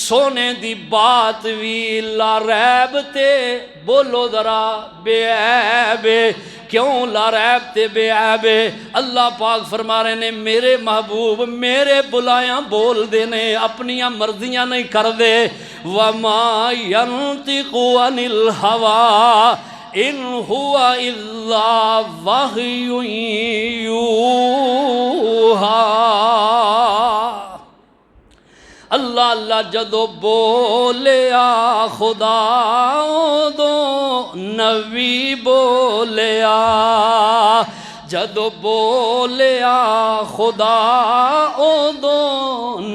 سونے دی بات وی لا ریب تے بولو ذرا بے عیب۔ کیوں لا ریب تے بے عیب؟ اللہ پاک فرما رہے نے میرے محبوب میرے بلایاں بول دینے، اپنیاں مرضیاں نہیں کر دے۔ وَمَا يَنْطِقُ عَنِ الْهَوَىٰ إِنْ هُوَ إِلَّا وَحْيٌ يُوحَىٰ۔ اللہ اللہ جدو بولیا خدا دو نبی بولیا، جدو بولیا خدا دو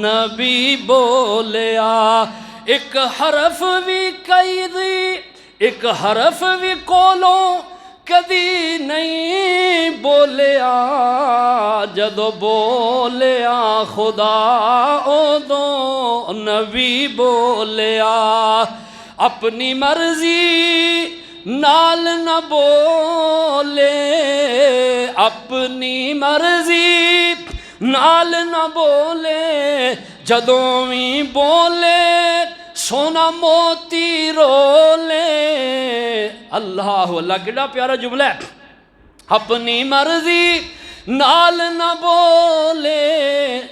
نبی بولیا، ایک حرف بھی کئی دی ایک حرف بھی کولوں کدی نہیں بولیا، جدو بولیا خدا دو نبی بولیا، اپنی مرضی نال نہ بولے، اپنی مرضی نال نہ بولے، جدوں بھی بولے سونا موتی رولے۔ اللہ اللہ کیڑا پیارا جملہ ہے، اپنی مرضی نال نہ بولے،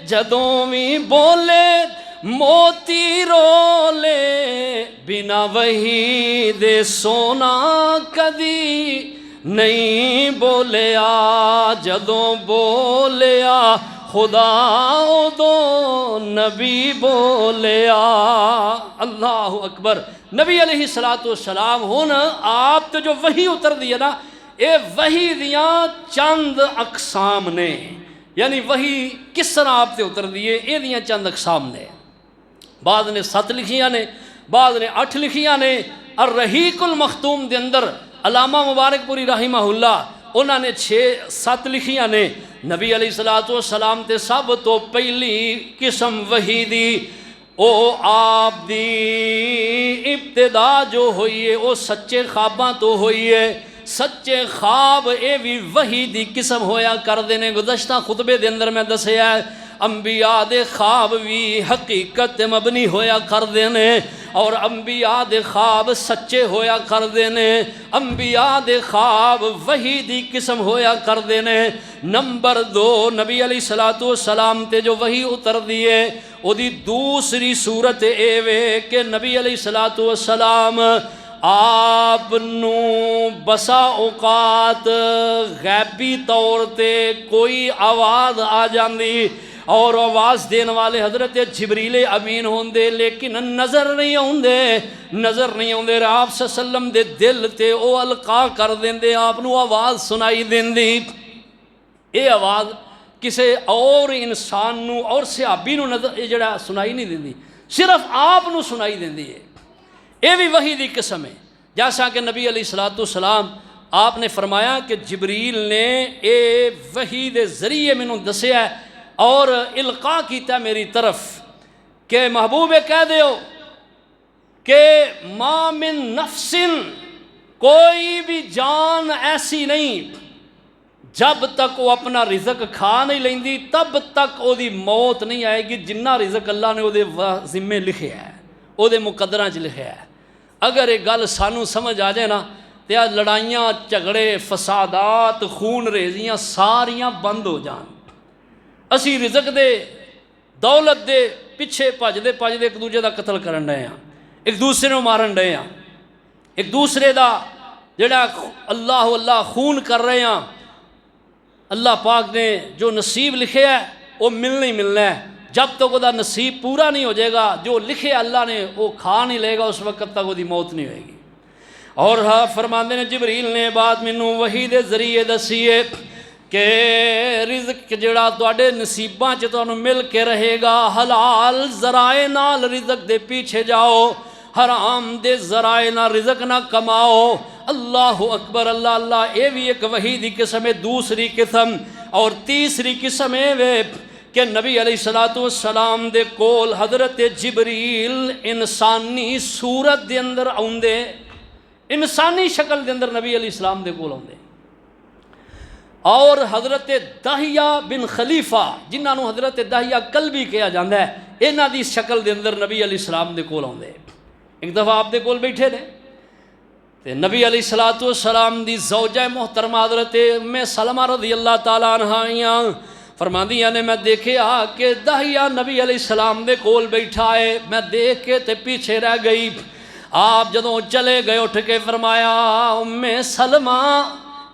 جدوں بھی بولے موتی رولے، بنا وحی دے سونا کدی نہیں بولیا جدوں بولیا خدا ادوں نبی بولیا۔ اللہ اکبر۔ نبی علیہ الصلوۃ والسلام ہن آپ تے جو وحی اتر دی ہے نا، اے وحی دیاں چند اقسام نے، یعنی وحی کس طرح آپ تے اتر دیے اے دیاں چند اقسام نے۔ بعض نے 7 لکھیاں نے، بعض نے 8 لکھیاں نے۔ الرحیق المختوم دے اندر علامہ مبارک پوری رحمہ اللہ انہوں نے 6-7 لکھیاں نے۔ نبی علیہ الصلوۃ والسلام تے سب تو پہلی قسم وحی دی او آپ دی ابتدا جو ہوئی ہے وہ سچے خواباں تو ہوئی ہے۔ سچے خواب اے بھی وحی دی قسم ہویا کر دینے۔ گزشتہ خطبے دے اندر میں دسیا ہے انبیاء دے خواب بھی حقیقت مبنی ہویا کر دینے اور انبیاء دے خواب سچے ہویا کر دینے۔ انبیاء دے خواب وحی دی قسم ہویا کر دینے۔ نمبر 2، نبی علیہ الصلوۃ والسلام تے جو وحی اتر دیے او دی دوسری صورت اے وے کہ نبی علیہ الصلوۃ والسلام آپ نو بسا اوقات غیبی طور تے کوئی آواز آ جاندی اور آواز دین والے حضرت جبریل امین ہوندے لیکن نظر نہیں ہوندے۔ آپ صلی اللہ علیہ وسلم دے دل تے او القا کر دیندے، آپ نو آواز سنائی دیندی۔ اے آواز کسے اور انسان نو اور صحابی نو جڑا سنائی نہیں دیندی، صرف آپ نو سنائی دیندی ہے۔ اے بھی وحی دی قسم ہے۔ جیسا کہ نبی علیہ الصلوۃ والسلام آپ نے فرمایا کہ جبریل نے اے وحی دے ذریعے مینوں دسیا ہے اور القا کیتا میری طرف کہ محبوب کہہ دیو کہ ما من نفس، کوئی بھی جان ایسی نہیں جب تک وہ اپنا رزق کھا نہیں لیندی تب تک او دی موت نہیں آئے گی جنہ رزق اللہ نے او دے ذمے لکھے ہے، او دے مقدراں چ لکھے ہے۔ اگر یہ گل سانو سمجھ آ جائے نا تو لڑائیاں جھگڑے فسادات خون ریزیاں ساریاں بند ہو جان۔ اسی رزق دے دولت دے پیچھے بھجدے ایک دوسرے دا قتل کرن رہے ہیں، ایک دوسرے نو مارن رہے ہیں، ایک دوسرے دا جڑا اللہ خون کر رہے ہیں۔ اللہ پاک نے جو نصیب لکھے ہے وہ ملنا ہی ملنا ہے۔ جب تک وہ نصیب پورا نہیں ہو جائے گا جو لکھے اللہ نے وہ کھا نہیں لے گا، اس وقت تک وہ موت نہیں ہوئے گی۔ اور ہاں فرماندے نے جبریل نے بات مینوں وحی دے ذریعے دسی ہے کہ رزق جڑا تواڈے نصیباں چ تانوں مل کے رہے گا، حلال ذرائع نال رزق دے پیچھے جاؤ، حرام دے ذرائع نال رزق نہ کماؤ۔ اللہ اکبر، اللہ اللہ۔ اے بھی ایک وحی دی قسم ہے۔ دوسری قسم اور تیسری قسم ہے کہ نبی علیہ الصلوۃ والسلام دے کول حضرت جبریل انسانی صورت دے اندر آوندے، انسانی شکل دے اندر نبی علیہ السلام دے کول آوندے، اور حضرت دحیہ بن خلیفہ جنہاں نو حضرت دحیہ کلبی کہا جاندا ہے، انہاں دی شکل دے اندر نبی علیہ السلام دے کول آوندے۔ ایک دفعہ آپ دے کول بیٹھے نے تے نبی علیہ الصلوۃ والسلام دی زوجہ محترمہ حضرت ام سلمہ رضی اللہ تعالیٰ عنہا فرماندیاں نے میں دیکھیا کہ دحیہ نبی علیہ السلام دے کول بیٹھا ہے، میں دیکھ کے تے پیچھے رہ گئی۔ آپ جدوں چلے گئے اٹھ کے فرمایا ام سلمہ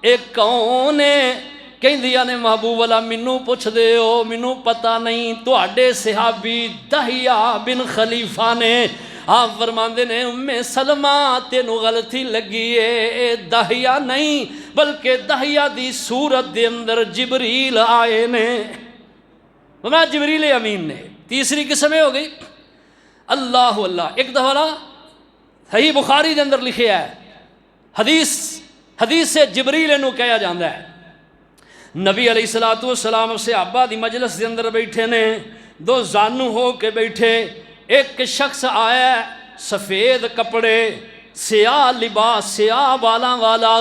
ایک کون ہے؟ کہندیاں نے محبوب اللہ مینوں پوچھ دے ہو، مینوں پتہ نہیں، تواڈے صحابی دحیہ بن خلیفہ نے۔ آپ فرماندے نے ام سلمہ تینوں غلطی لگی ہے، دحیہ نہیں بلکہ دحیہ دی صورت دے اندر جبریل آئے نے، میں جبریل امین نے۔ تیسری قسم ہو گئی اللہ اللہ۔ ایک دفعہ صحیح بخاری دے اندر لکھے ہے، حدیث سے جبریل انہوں کہا جاندہ ہے۔ نبی علیہ الصلوۃ والسلام صحابہ دی مجلس دے اندر بیٹھے نے، دو زانو ہو کے بیٹھے، ایک شخص آیا سفید کپڑے سیاہ لباس سیاہ بالاں والا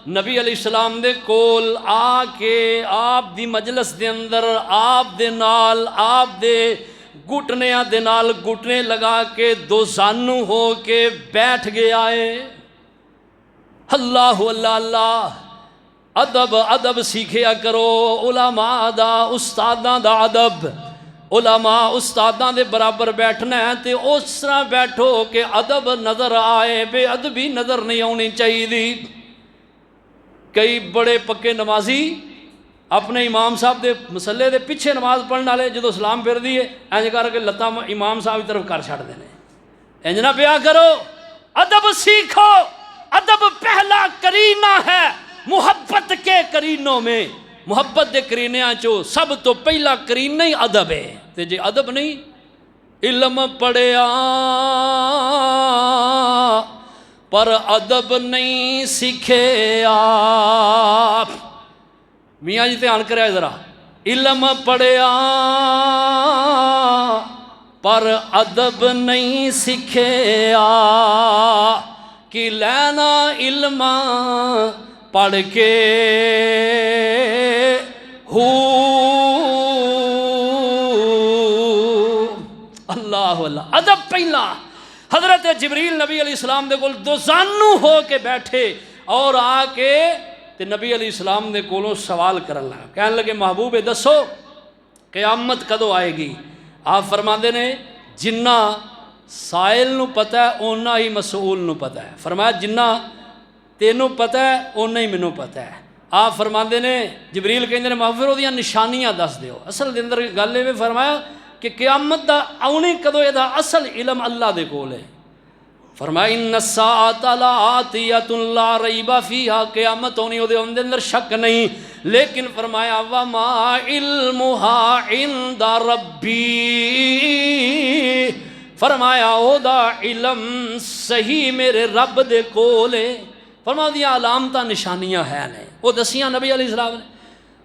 نبی علیہ السلام دے کول آ کے آپ دی مجلس دے اندر آپ دے نال آپ دے گھٹنیاں دے نال گھٹنے لگا کے دو زانو ہو کے بیٹھ گیا ہے۔ اللہ اللہ اللہ، ادب ادب سیکھیا کرو، علماء دا استاداں دا ادب، علماء استاداں دے برابر بیٹھنا ہے تے اس طرح بیٹھو کہ ادب نظر آئے، بے ادبی نظر نہیں آنی چاہیے۔ کئی بڑے پکے نمازی اپنے امام صاحب دے مسلے دے پیچھے نماز پڑھنے والے جدو سلام پھر دیے انج کر کے لتاں امام صاحب کی طرف کر چھڑ دینے. انج نہ پیا کرو، ادب سیکھو. ادب پہلا کرینہ ہے محبت کے کرینوں میں. محبت دے کرینیاں چو سب تو پہلا کرینہ ہی ادب ہے. تے جے ادب نہیں، علم پڑھیا پر ادب نہیں سیکھیا. میاں جی دھیان کرے ذرا. علم پڑھیا پر ادب نہیں سیکھیا، کہ لینا علم پڑھ کے اللہ اللہ. ادب پہلا. حضرت جبریل نبی علیہ السلام دے کول دو زانو ہو کے بیٹھے اور آ کے تے نبی علیہ السلام دے کولوں سوال کرن لگا. کہنے لگے محبوب دسو قیامت کدو آئے گی؟ آپ فرماندے نے جنہ سائل نو پتہ ہے اونا ہی مسئول نو پتہ ہے. فرمایا جنہ تینوں پتہ ہے اونا ہی مینوں پتہ ہے. آپ فرماندے نے جبریل کہندے نے محبوب دیاں نشانیاں دس دیو. اصل دے اندر گل اے فرمایا کہ قیامت دا آنے کدو یہ دا اصل علم اللہ دے کول ہے. فرمایا ان الساعۃ لآتیۃ لا ریب فیہا، قیامت ہونی دے اندر شک نہیں، لیکن فرمایا وما علمها عند ربی، فرمایا او دا علم صحیح میرے رب دے کول ہے. فرمایا دیاں علامتاں نشانیاں ہیں نے وہ دسیاں نبی علیہ السلام نے.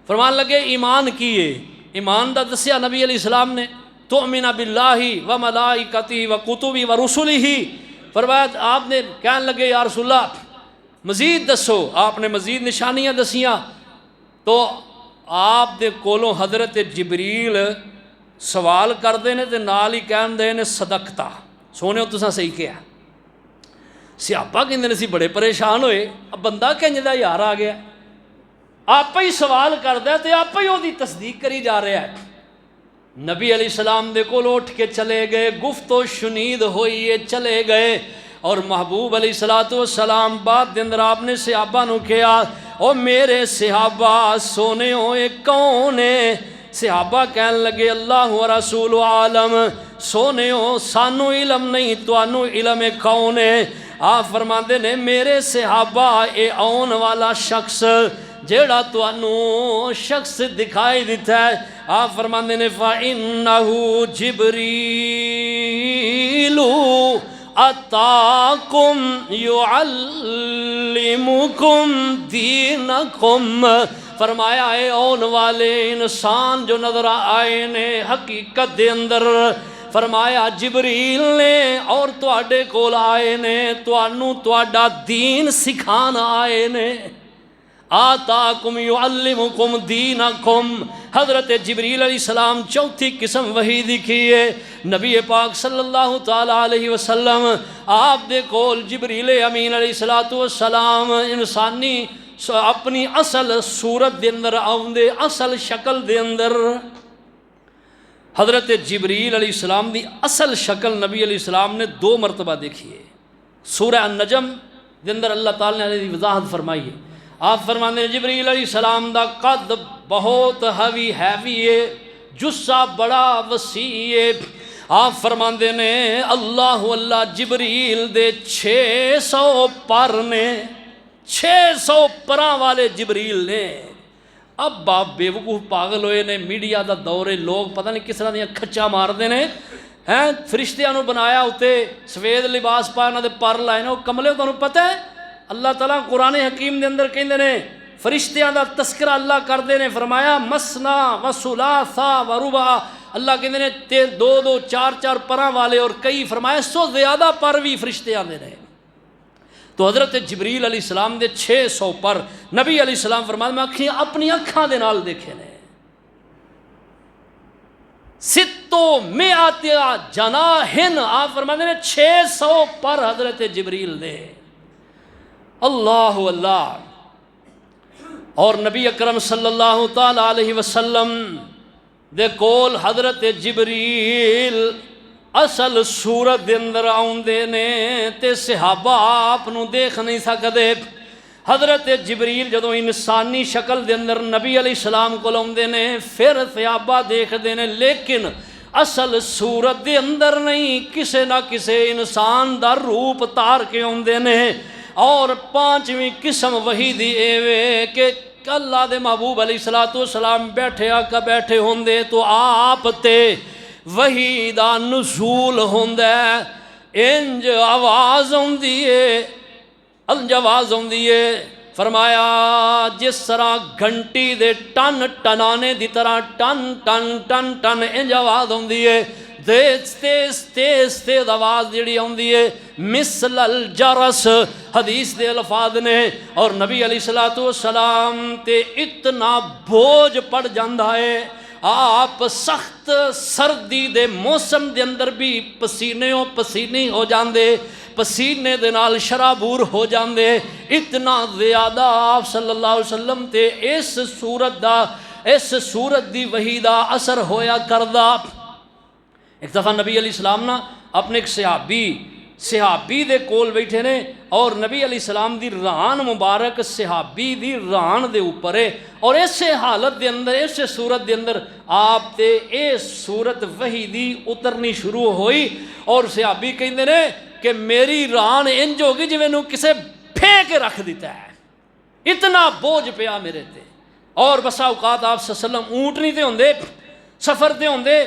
فرمان لگے ایمان کیے، ایمان دا دسیا نبی علیہ السلام نے. تؤمن باللہ و ملائکتہ و کتبہ و رسلہ. فرمایا آپ نے کہنے لگے یا رسول اللہ مزید دسو. آپ نے مزید نشانیاں دسیاں تو آپ دے کولوں حضرت جبریل سوال کردے نے تے نال ہی کہن دے نے صدقتا. سونے تساں صحیح کہا. صحابہ کہندے نے سی بڑے پریشان ہوئے، اب بندہ کنج دا یار آ گیا، آپ ہی سوال کردا ہے تے آپ ہی دی تصدیق کری جا رہا ہے. نبی علیہ السلام دے کول اٹھ کے چلے گئے، گفت و شنید ہوئی چلے گئے. اور محبوب علیہ السلام بعد دن آپ نے صحابہ نو کہا او میرے صحابہ سونے ہوئے کون ہے؟ صحابہ کہنے لگے اللہ و رسول عالم. سونے ہو سانو علم نہیں توانو علم کون ہے؟ آپ فرماندے نے میرے صحابہ اے آن والا شخص جیڑا توانو شخص دکھائی دیتا ہے. آپ فرماندے نے فَإِنَّهُ جِبْرِيلُ أَتَاكُمْ يُعَلِّمُكُمْ دِينَكُمْ. فرمایا اے اون والے انسان جو نظر آئے نے حقیقت دے اندر، فرمایا جبریل نے اور تواڈے کول آئے نے توانو تواڈا دین سکھان آئے نے. آتاکم یعلمکم دینکم. حضرت جبریل علیہ السلام چوتھی قسم وحی دکھی ہے. نبی پاک صلی اللہ تعالیٰ علیہ وسلم آپ دے کول جبریل امین علیہ السلام انسانی اپنی اصل صورت دے اندر آؤندے، اصل شکل دے اندر. حضرت جبریل علیہ السلام دی اصل شکل نبی علیہ السلام نے 2 مرتبہ دیکھی ہے. سورہ النجم دے اندر اللہ تعالیٰ نے علیہ وضاحت فرمائی ہے. آپ فرمانے ہیں جبریل علیہ السلام دا قد بہت ہیوی ہے، جسہ بڑا وسیع ہے. آپ فرماندے نے اللہ جبریل دے 600 پر نے، 600 پراں والے جبریل نے. اب باپ بے وقوف پاگل ہوئے نے، میڈیا دا دورے لوگ پتہ نہیں کس طرح دیا کھچا مار دے نے. فرشتیاں نو بنایا ہوتے سفید لباس پا انہاں دے پر لائے نے. وہ کملے تانوں پتہ ہے اللہ تعالیٰ قرآن حکیم دے اندر کہندے نے فرشتیاں دا تذکرہ اللہ کردے نے. فرمایا مسنا و ثلاثا و رباع. اللہ کہندے نے 2 4 پراں والے اور کئی، فرمایا 100 زیادہ پر بھی فرشتیاں دے نے. تو حضرت جبریل علیہ السلام دے 600 پر نبی علیہ السلام فرمایا میں اپنی اکھاں دے نال دیکھے نے. 600 جناحن. آپ فرماتے ہیں 600 پر حضرت جبریل دے. اللہ اللہ. اور نبی اکرم صلی اللہ تعالیٰ علیہ وسلم دے کول حضرت جبریل اصل صورت دے اندر آؤندے نے تے صحابہ آپ نو دیکھ نہیں سکدے. حضرت جبریل جدوں انسانی شکل دے اندر نبی علیہ السلام کو لاؤندے نے پھر صحابہ دیکھدے نے لیکن اصل صورت دے اندر نہیں، کسے نہ کسے انسان دا روپ تار کے آندے نے۔ اور پانچویں قسم وحی دی ایوے کہ اللہ دے محبوب علیہ السلام بیٹھے ہوندے تو آپ تے وحی دا نزول ہوندے، انج آواز ہوندی ہے، فرمایا جس طرح گھنٹی دے ٹن ٹنانے دی طرح ٹن ٹن ٹن ٹن انج آواز ہوندی ہے، تیز آواز جڑی ہوندی ہے مثل الجرس، حدیث دے الفاظ نے۔ اور نبی علیہ السلام تے اتنا بوجھ پڑ جاندہ ہے، آپ سخت سردی دے موسم دے اندر بھی پسینے ہو جاندے، پسینے دے نال شرابور ہو جاندے، اتنا زیادہ آپ صلی اللہ علیہ وسلم تے اس صورت دی وحی دا اثر ہویا کردہ۔ ایک دفعہ نبی علیہ السلام نا اپنے ایک صحابی دے کول بیٹھے نے، اور نبی علیہ السلام دی ران مبارک صحابی دی ران دے اوپر ہے، اور اس حالت دے اندر اس صورت دے اندر آپ تے اے صورت وحی دی اترنی شروع ہوئی، اور صحابی کہندے نے کہ میری ران انج ہوگی جو میں کسے پھینک کے رکھ دیتا ہے، اتنا بوجھ پیا میرے تے۔ اور بسا اوقات آپ صلی اللہ علیہ وسلم اونٹنی تے ہوندے، سفر تے ہوندے،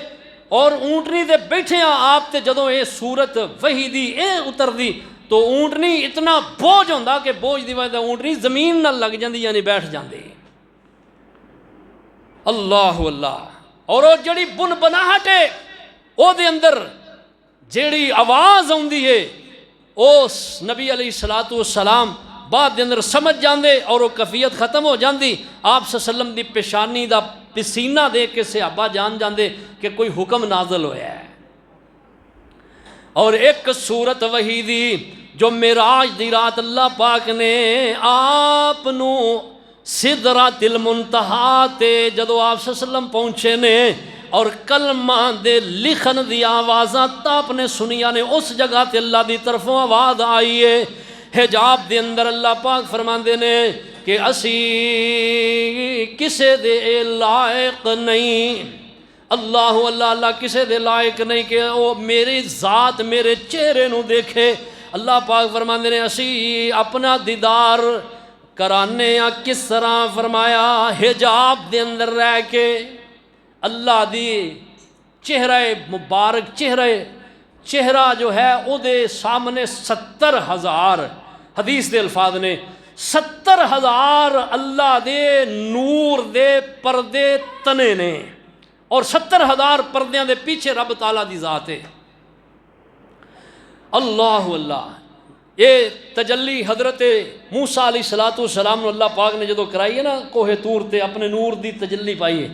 اور اونٹنی دے بیٹھے ہیں آپ تے جدوں اے صورت وحی دی اے اتر دی تو اونٹنی اتنا بوجھ ہوندا کہ بوجھ دی وجہ اونٹنی زمین نہ لگ جاندی، یعنی بیٹھ جاندی۔ اللہ اللہ۔ اور وہ جڑی بن بناہٹ ہے او دے اندر جیڑی آواز ہوندی ہے اس نبی علیہ السلام بعد دے اندر سمجھ جاندے، اور وہ کفیت ختم ہو جاندی۔ آپ صلی اللہ علیہ وسلم دی پیشانی دا پسینہ دے کے صحابہ جان جاندے کہ کوئی حکم نازل ہویا ہے۔ اور ایک صورت وحی دی جو معراج دی رات اللہ پاک نے آپ نو سدرۃ المنتہا تے جدو آپ صلی اللہ علیہ وسلم پہنچے نے، اور کلمہ دے لکھن دی آوازاں آپ نے سنیا نے، اس جگہ تے اللہ دی طرفوں آواز آئی ہے، حجاب دے اندر اللہ پاک فرماندے نے کہ اسی کسے دے لائق نہیں، اللہ کسے دے لائق نہیں کہ وہ میری ذات میرے چہرے نو دیکھے۔ اللہ پاک فرماندے نے اسی اپنا دیدار کرانے یا کس طرح؟ فرمایا حجاب دے اندر رہ کے اللہ دی چہرہ مبارک چہرہ جو ہے او دے سامنے 70,000 حدیث دے الفاظ نے 70,000 اللہ دے نور دے پردے تنے نے، اور 70,000 پردیاں دے پیچھے رب تعالیٰ دی ذات ہے۔ اللہ اللہ۔ یہ تجلی حضرت موسیٰ علیہ السلام نے اللہ پاک نے جدو کرائی ہے نا کوہ طور تے اپنے نور دی تجلی پائی ہے،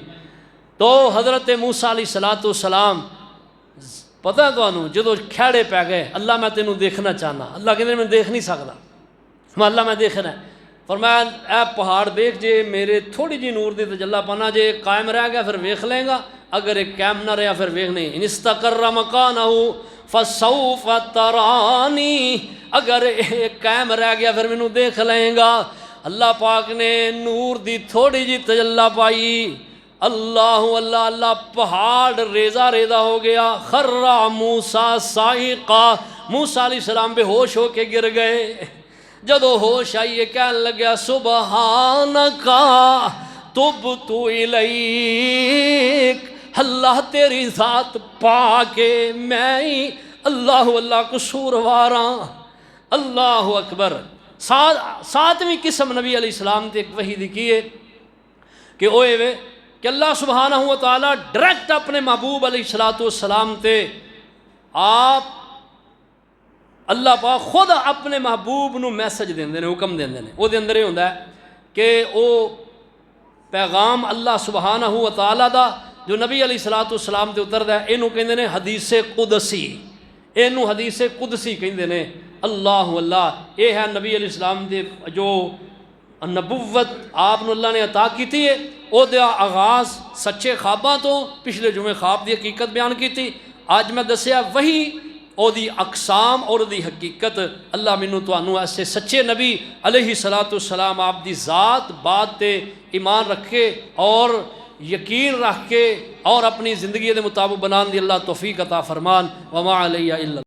تو حضرت موسیٰ علیہ السلام پتہ ہے تو انہوں جدو کھیڑے پہ گئے، اللہ میں تینوں دیکھنا چاہنا، اللہ کہتے میں دیکھ نہیں سکتا، اللہ میں دیکھنا ہے۔ فرمایا اے پہاڑ دیکھ جے میرے تھوڑی جی نور دی تجلی پانا، جے قائم رہ گیا پھر ویکھ لیں گا، اگر ایک قائم نہ رہا پھر ویکھ نہیں۔ ان استقر مکانہ فسوف ترانی، اگر ایک قائم رہ گیا پھر مینوں دیکھ لیں گا۔ اللہ پاک نے نور دی تھوڑی جی تجلی پائی، اللہ اللہ اللہ، پہاڑ ریزہ ہو گیا۔ خرّ موسیٰ صاعقا، موسیٰ علیہ السلام بے ہوش ہو کے گر گئے۔ جدو ہوش آئیے کہنے لگیا سبحانکا تبت الیک، اللہ تیری ذات پاک ہے، میں ہی اللہ قصورواراں۔ اللہ اکبر۔ ساتویں قسم نبی علیہ السلام تے ایک وحی دی کی ہے کہ اوئے وے کہ اللہ سبحانہ و تعالیٰ ڈائریکٹ اپنے محبوب علیہ السلام تے آپ اللہ پاک خود اپنے محبوب نو میسج دیندے نے، حکم دیندے نے۔ وہ دے اندر یہ ہوندہ ہے کہ وہ پیغام اللہ سبحانہ و تعالیٰ دا جو نبی علیہ السلام تے اتردا ہے، اینو کہندے نے حدیث قدسی، اینو حدیث قدسی کہندے نے۔ اللہ اللہ، یہ ہے نبی علیہ السلام دے جو نبوت آپ نے اللہ نے عطا کی تھی ہے، او دے آغاز سچے خواباں تو، پچھلے جمعے خواب دی حقیقت بیان کی تھی، آج میں دسیا وہی او دی اقسام اور دی حقیقت اللہ منو توانو ایسے سچے نبی علیہ السلام آپ دی ذات بات تے ایمان رکھے اور یقین رکھ کے اور اپنی زندگی دے مطابق بنان دی اللہ توفیق عطا فرمان وما علیہ الا